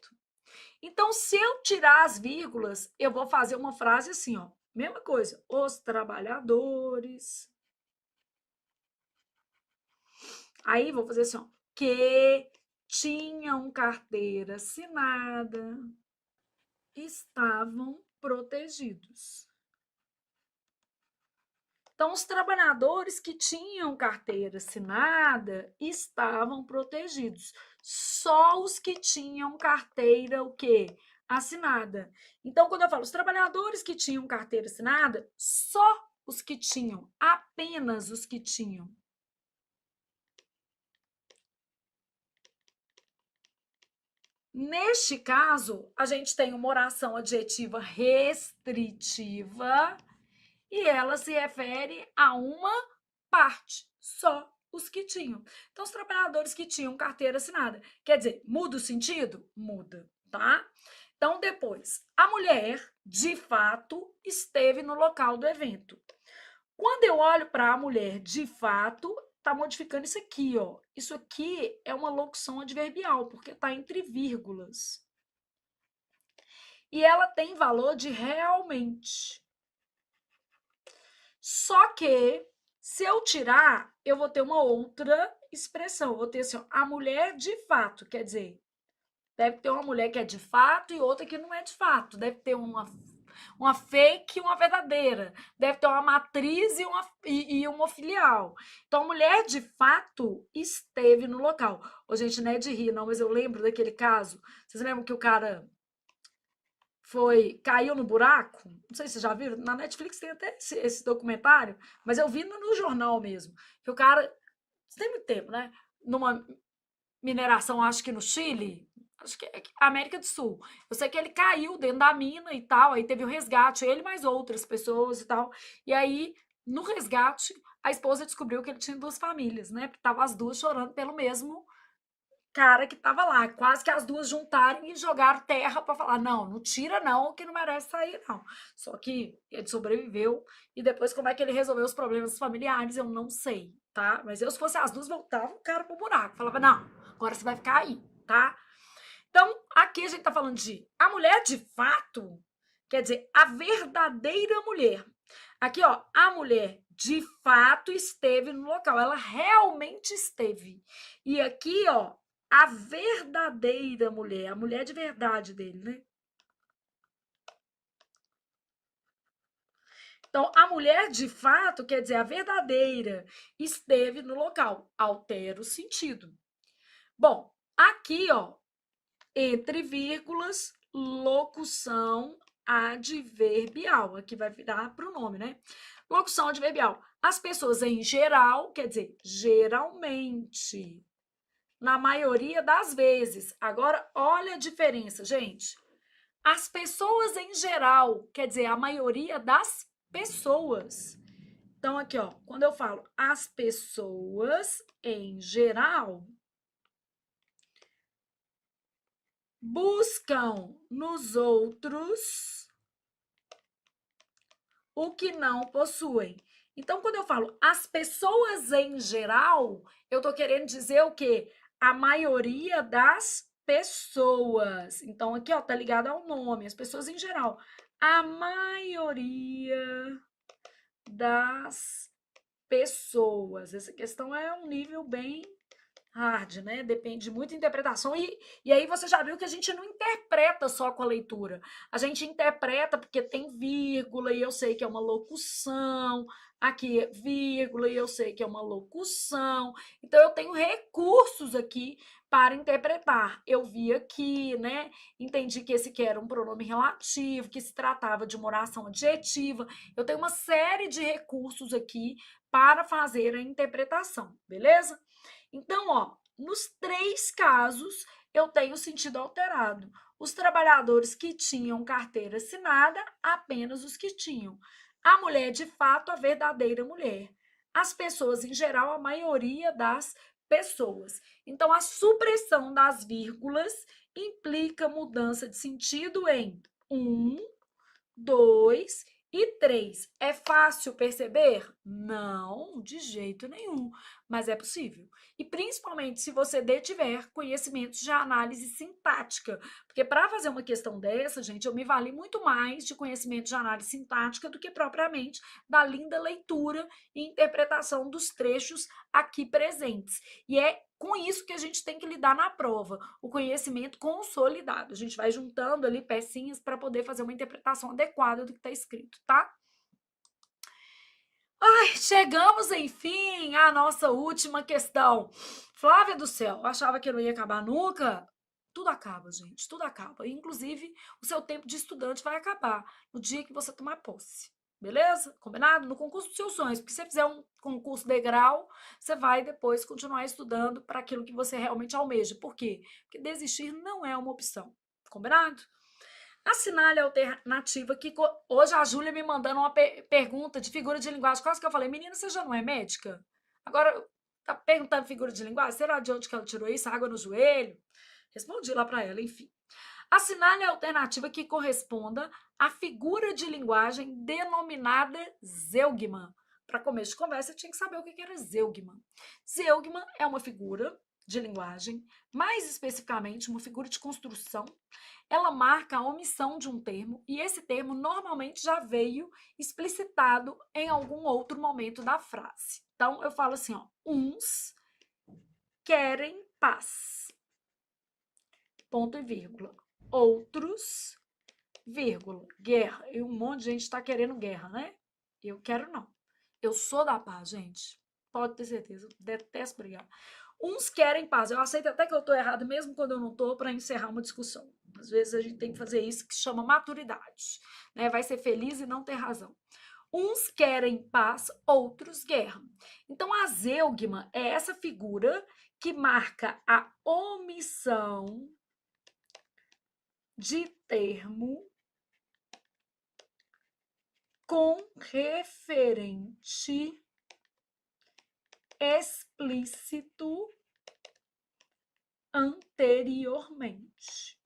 [SPEAKER 1] Então, se eu tirar as vírgulas, eu vou fazer uma frase assim, ó. Mesma coisa, os trabalhadores. Aí, vou fazer assim, ó. Que tinham carteira assinada estavam protegidos. Então, os trabalhadores que tinham carteira assinada estavam protegidos. Só os que tinham carteira, o quê? Assinada. Então, quando eu falo os trabalhadores que tinham carteira assinada, só os que tinham, apenas os que tinham. Neste caso, a gente tem uma oração adjetiva restritiva e ela se refere a uma parte, só os que tinham. Então, os trabalhadores que tinham carteira assinada. Quer dizer, muda o sentido? Muda, tá? Então, depois, a mulher, de fato, esteve no local do evento. Quando eu olho para a mulher, de fato, tá modificando isso aqui, ó. Isso aqui é uma locução adverbial, porque tá entre vírgulas. E ela tem valor de realmente. Só que, se eu tirar, eu vou ter uma outra expressão. Eu vou ter assim, ó, a mulher de fato, quer dizer, deve ter uma mulher que é de fato e outra que não é de fato. Deve ter uma fake e uma verdadeira. Deve ter uma matriz e uma filial. Então, a mulher de fato esteve no local. Ô, gente, não é de rir, não, mas eu lembro daquele caso. Vocês lembram que o cara caiu no buraco? Não sei se vocês já viram. Na Netflix tem até esse documentário, mas eu vi no jornal mesmo. Que o cara, isso tem muito tempo, né? Numa mineração, acho que no Chile, acho que é América do Sul. Eu sei que ele caiu dentro da mina e tal, aí teve o resgate, ele mais outras pessoas e tal. E aí, no resgate, a esposa descobriu que ele tinha duas famílias, né? Porque estavam as duas chorando pelo mesmo cara que estava lá. Quase que as duas juntaram e jogaram terra para falar: não, não tira, não, que não merece sair, não. Só que ele sobreviveu. E depois, como é que ele resolveu os problemas familiares, eu não sei, tá? Mas eu, se fosse as duas, voltava o cara pro buraco. Falava: não, agora você vai ficar aí, tá? Então, aqui a gente tá falando de a mulher de fato, quer dizer, a verdadeira mulher. Aqui, ó, a mulher de fato esteve no local, ela realmente esteve. E aqui, ó, a verdadeira mulher, a mulher de verdade dele, né? Então, a mulher de fato, quer dizer, a verdadeira, esteve no local. Altera o sentido. Bom, aqui, ó, entre vírgulas, locução adverbial. Aqui vai virar pronome, né? Locução adverbial. As pessoas em geral, quer dizer, geralmente. Na maioria das vezes. Agora, olha a diferença, gente. As pessoas em geral, quer dizer, a maioria das pessoas. Então, aqui, ó, quando eu falo as pessoas em geral, buscam nos outros o que não possuem. Então, quando eu falo as pessoas em geral, eu tô querendo dizer o quê? A maioria das pessoas. Então, aqui, ó, tá ligado ao nome, as pessoas em geral. A maioria das pessoas. Essa questão é um nível bem hard, né? Depende muito da interpretação. E aí você já viu que a gente não interpreta só com a leitura. A gente interpreta porque tem vírgula e eu sei que é uma locução. Aqui, vírgula, e eu sei que é uma locução. Então, eu tenho recursos aqui para interpretar. Eu vi aqui, né? Entendi que esse aqui era um pronome relativo, que se tratava de uma oração adjetiva. Eu tenho uma série de recursos aqui para fazer a interpretação, beleza? Então, ó, nos três casos, eu tenho sentido alterado. Os trabalhadores que tinham carteira assinada, apenas os que tinham. A mulher, de fato, a verdadeira mulher. As pessoas, em geral, a maioria das pessoas. Então, a supressão das vírgulas implica mudança de sentido em 1, 2 e 3. É fácil perceber? Não, de jeito nenhum, mas é possível. E principalmente se você tiver conhecimentos de análise sintática, porque para fazer uma questão dessa, gente, eu me vali muito mais de conhecimento de análise sintática do que propriamente da linda leitura e interpretação dos trechos aqui presentes. E é com isso que a gente tem que lidar na prova, o conhecimento consolidado. A gente vai juntando ali pecinhas para poder fazer uma interpretação adequada do que está escrito, tá? Ai, chegamos, enfim, à nossa última questão. Flávia do céu, achava que não ia acabar nunca? Tudo acaba, gente, tudo acaba. Inclusive, o seu tempo de estudante vai acabar no dia que você tomar posse. Beleza? Combinado? No concurso dos seus sonhos. Porque se você fizer um concurso degrau, você vai depois continuar estudando para aquilo que você realmente almeja. Por quê? Porque desistir não é uma opção. Combinado? Assinale a alternativa que... Hoje a Júlia me mandando uma pergunta de figura de linguagem. Quase que eu falei, menina, você já não é médica? Agora tá perguntando figura de linguagem? Será de onde que ela tirou isso? Água no joelho? Respondi lá para ela, enfim. Assinale a alternativa que corresponda à figura de linguagem denominada zeugma. Para começo de conversa, eu tinha que saber o que era zeugma. Zeugma é uma figura de linguagem, mais especificamente uma figura de construção. Ela marca a omissão de um termo e esse termo normalmente já veio explicitado em algum outro momento da frase. Então, eu falo assim, ó, uns querem paz, ponto e vírgula. Outros, vírgula, guerra. E um monte de gente está querendo guerra, né? Eu quero não. Eu sou da paz, gente. Pode ter certeza. Eu detesto brigar. Uns querem paz. Eu aceito até que eu estou errado, mesmo quando eu não estou, para encerrar uma discussão. Às vezes a gente tem que fazer isso, que chama maturidade. Né? Vai ser feliz e não ter razão. Uns querem paz, outros guerra. Então, a zeugma é essa figura que marca a omissão de termo com referente explícito anteriormente.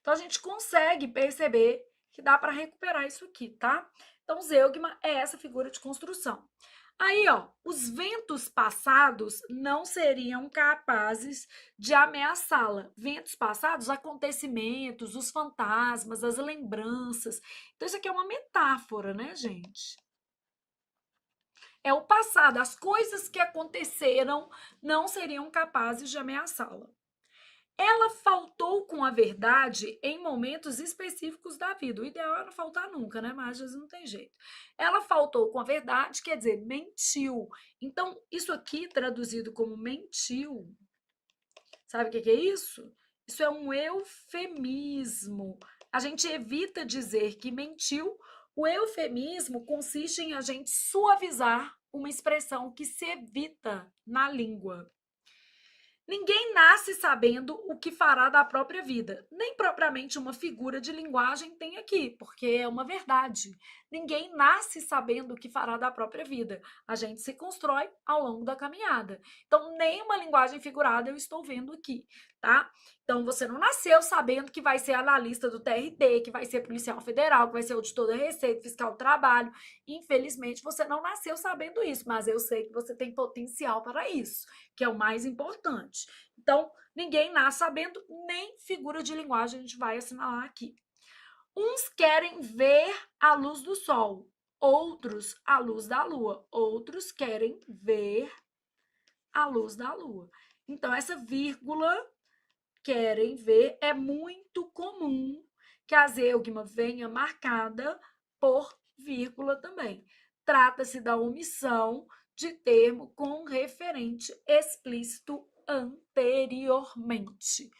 [SPEAKER 1] Então, a gente consegue perceber que dá para recuperar isso aqui, tá? Então, zeugma é essa figura de construção. Aí, ó, os ventos passados não seriam capazes de ameaçá-la. Ventos passados, acontecimentos, os fantasmas, as lembranças. Então, isso aqui é uma metáfora, né, gente? É o passado, as coisas que aconteceram não seriam capazes de ameaçá-la. Ela faltou com a verdade em momentos específicos da vida. O ideal é não faltar nunca, né? Mas às vezes não tem jeito. Ela faltou com a verdade, quer dizer, mentiu. Então, isso aqui, traduzido como mentiu, sabe o que é isso? Isso é um eufemismo. A gente evita dizer que mentiu. O eufemismo consiste em a gente suavizar uma expressão que se evita na língua. Ninguém nasce sabendo o que fará da própria vida. Nem propriamente uma figura de linguagem tem aqui, porque é uma verdade. Ninguém nasce sabendo o que fará da própria vida. A gente se constrói ao longo da caminhada. Então, nem uma linguagem figurada eu estou vendo aqui, tá? Então, você não nasceu sabendo que vai ser analista do TRT, que vai ser policial federal, que vai ser auditor da Receita, fiscal do trabalho. Infelizmente, você não nasceu sabendo isso, mas eu sei que você tem potencial para isso, que é o mais importante. Então, ninguém nasce sabendo, nem figura de linguagem a gente vai assinalar aqui. Uns querem ver a luz do sol, outros a luz da lua. Outros querem ver a luz da lua. Então, essa vírgula, querem ver, é muito comum que a zeugma venha marcada por vírgula também. Trata-se da omissão de termo com referente explícito anteriormente.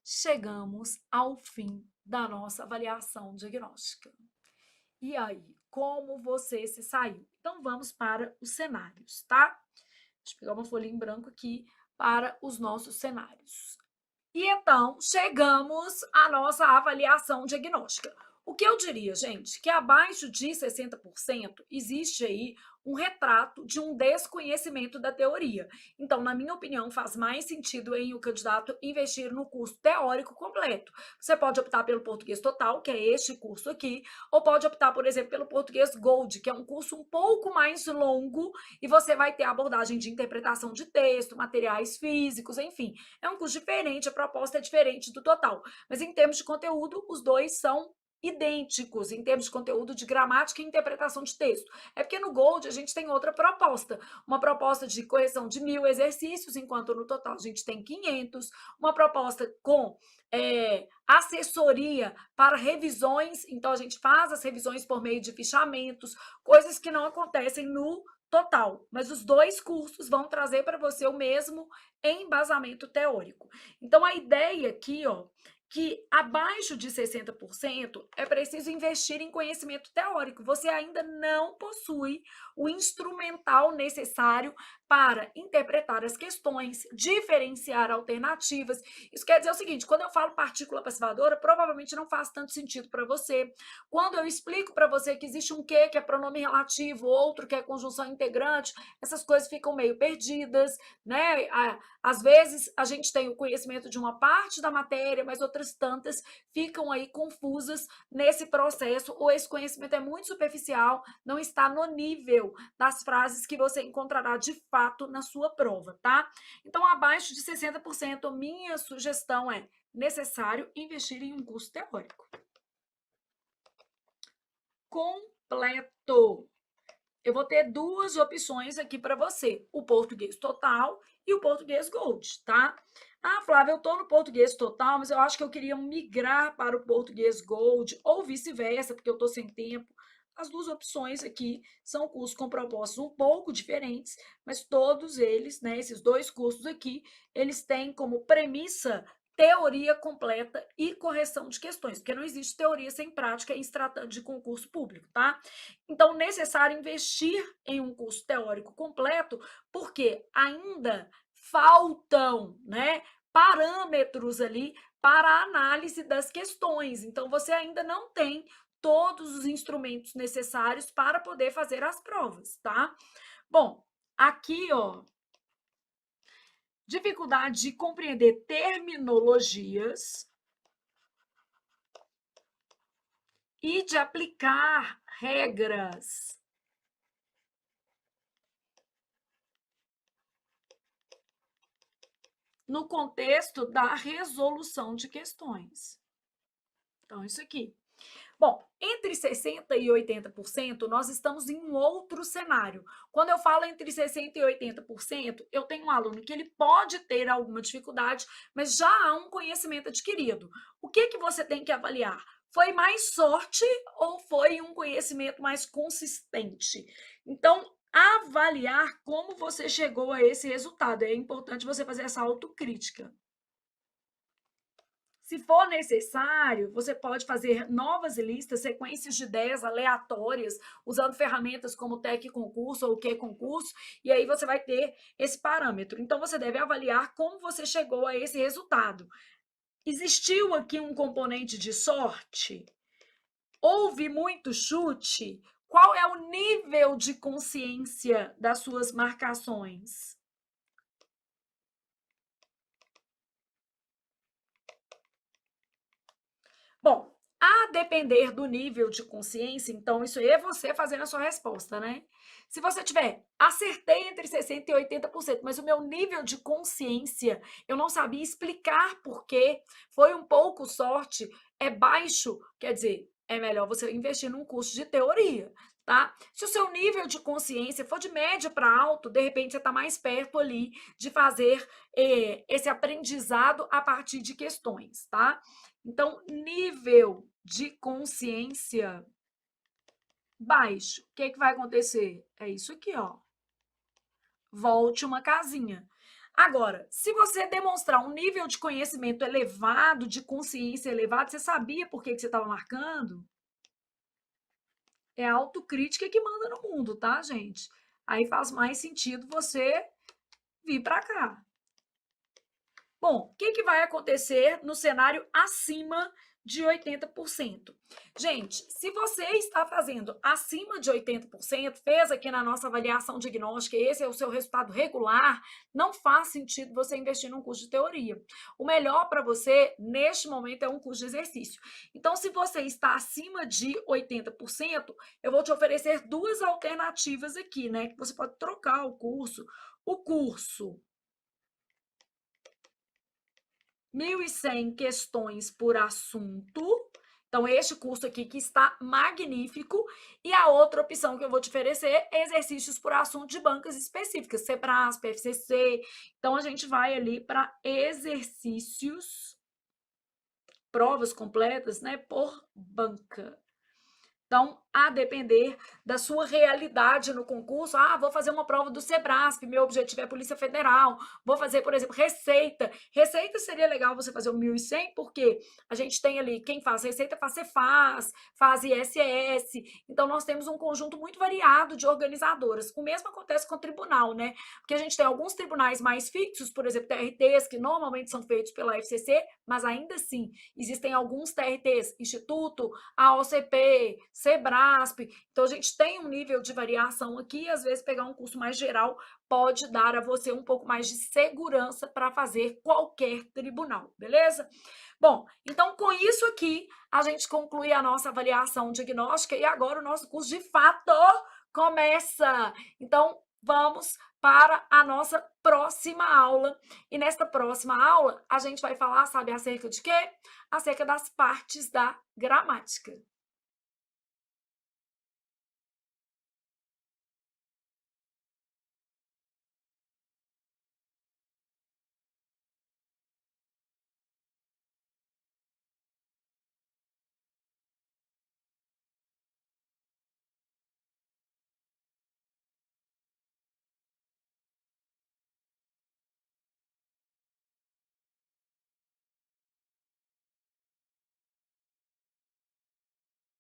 [SPEAKER 1] Chegamos ao fim da nossa avaliação diagnóstica. E aí, como você se saiu? Então, vamos para os cenários, tá? Deixa eu pegar uma folha em branco aqui para os nossos cenários. E então, chegamos à nossa avaliação diagnóstica. O que eu diria, gente, que abaixo de 60% existe aí um retrato de um desconhecimento da teoria. Então, na minha opinião, faz mais sentido em o candidato investir no curso teórico completo. Você pode optar pelo português total, que é este curso aqui, ou pode optar, por exemplo, pelo português Gold, que é um curso um pouco mais longo e você vai ter abordagem de interpretação de texto, materiais físicos, enfim. É um curso diferente, a proposta é diferente do total. Mas em termos de conteúdo, os dois são idênticos em termos de conteúdo de gramática e interpretação de texto. É porque no Gold a gente tem outra proposta, uma proposta de correção de 1000 exercícios, enquanto no total a gente tem 500, uma proposta com assessoria para revisões, então a gente faz as revisões por meio de fichamentos, coisas que não acontecem no total, mas os dois cursos vão trazer para você o mesmo embasamento teórico. Então a ideia aqui, ó, que abaixo de 60% é preciso investir em conhecimento teórico. Você ainda não possui o instrumental necessário para interpretar as questões, diferenciar alternativas. Isso quer dizer o seguinte, quando eu falo partícula passivadora, provavelmente não faz tanto sentido para você. Quando eu explico para você que existe um que é pronome relativo, outro que é conjunção integrante, essas coisas ficam meio perdidas, né? Às vezes a gente tem o conhecimento de uma parte da matéria, mas outras tantas ficam aí confusas nesse processo, ou esse conhecimento é muito superficial, não está no nível das frases que você encontrará de fato na sua prova, tá? Então, abaixo de 60%, minha sugestão é necessário investir em um curso teórico. Completo. Eu vou ter duas opções aqui para você, o português total e o português Gold, tá? Ah, Flávia, eu estou no português total, mas eu acho que eu queria migrar para o português Gold, ou vice-versa, porque eu estou sem tempo. As duas opções aqui são cursos com propostas um pouco diferentes, mas todos eles, né, esses dois cursos aqui, eles têm como premissa teoria completa e correção de questões, porque não existe teoria sem prática em se tratando de concurso público, tá? Então, necessário investir em um curso teórico completo, porque ainda faltam, né, parâmetros ali para a análise das questões. Então, você ainda não tem todos os instrumentos necessários para poder fazer as provas, tá? Bom, aqui, ó, dificuldade de compreender terminologias e de aplicar regras. No contexto da resolução de questões. Então, isso aqui. Bom, entre 60% e 80%, nós estamos em um outro cenário. Quando eu falo entre 60% e 80%, eu tenho um aluno que ele pode ter alguma dificuldade, mas já há um conhecimento adquirido. O que você tem que avaliar? Foi mais sorte ou foi um conhecimento mais consistente? Então, avaliar como você chegou a esse resultado. É importante você fazer essa autocrítica. Se for necessário, você pode fazer novas listas, sequências de ideias aleatórias, usando ferramentas como o TEC Concurso ou o Que Concurso, e aí você vai ter esse parâmetro. Então, você deve avaliar como você chegou a esse resultado. Existiu aqui um componente de sorte? Houve muito chute? Qual é o nível de consciência das suas marcações? Bom, a depender do nível de consciência, então isso aí é você fazendo a sua resposta, né? Se você tiver, acertei entre 60% e 80%, mas o meu nível de consciência, eu não sabia explicar por quê, foi um pouco sorte, é baixo, quer dizer, é melhor você investir num curso de teoria, tá? Se o seu nível de consciência for de médio para alto, de repente você está mais perto ali de fazer esse aprendizado a partir de questões, tá? Então, nível de consciência baixo. O que vai acontecer? É isso aqui, ó. Volte uma casinha. Agora, se você demonstrar um nível de conhecimento elevado, de consciência elevado, você sabia por que você estava marcando? É a autocrítica que manda no mundo, tá, gente? Aí faz mais sentido você vir para cá. Bom, o que vai acontecer no cenário acima de 80%? Gente, se você está fazendo acima de 80%, fez aqui na nossa avaliação diagnóstica, esse é o seu resultado regular, não faz sentido você investir num curso de teoria. O melhor para você, neste momento, é um curso de exercício. Então, se você está acima de 80%, eu vou te oferecer duas alternativas aqui, né? Que você pode trocar o curso. O curso 1.100 questões por assunto. Então, este curso aqui que está magnífico. E a outra opção que eu vou te oferecer é exercícios por assunto de bancas específicas, CEBRAS, PFCC. Então, a gente vai ali para exercícios, provas completas, né, por banca. Então, a depender da sua realidade no concurso. Ah, vou fazer uma prova do Sebrasp, meu objetivo é Polícia Federal. Vou fazer, por exemplo, Receita. Receita seria legal você fazer o 1.100, porque a gente tem ali, quem faz Receita faz Cefaz, faz ISS. Então, nós temos um conjunto muito variado de organizadoras. O mesmo acontece com o tribunal, né? Porque a gente tem alguns tribunais mais fixos, por exemplo, TRTs, que normalmente são feitos pela FCC, mas ainda assim, existem alguns TRTs, Instituto, AOCP, Sebrasp. Então, a gente tem um nível de variação aqui, e às vezes pegar um curso mais geral pode dar a você um pouco mais de segurança para fazer qualquer tribunal, beleza? Bom, então com isso aqui, a gente conclui a nossa avaliação diagnóstica e agora o nosso curso de fato começa. Então, vamos para a nossa próxima aula. E nesta próxima aula, a gente vai falar, sabe, acerca de quê? Acerca das partes da gramática.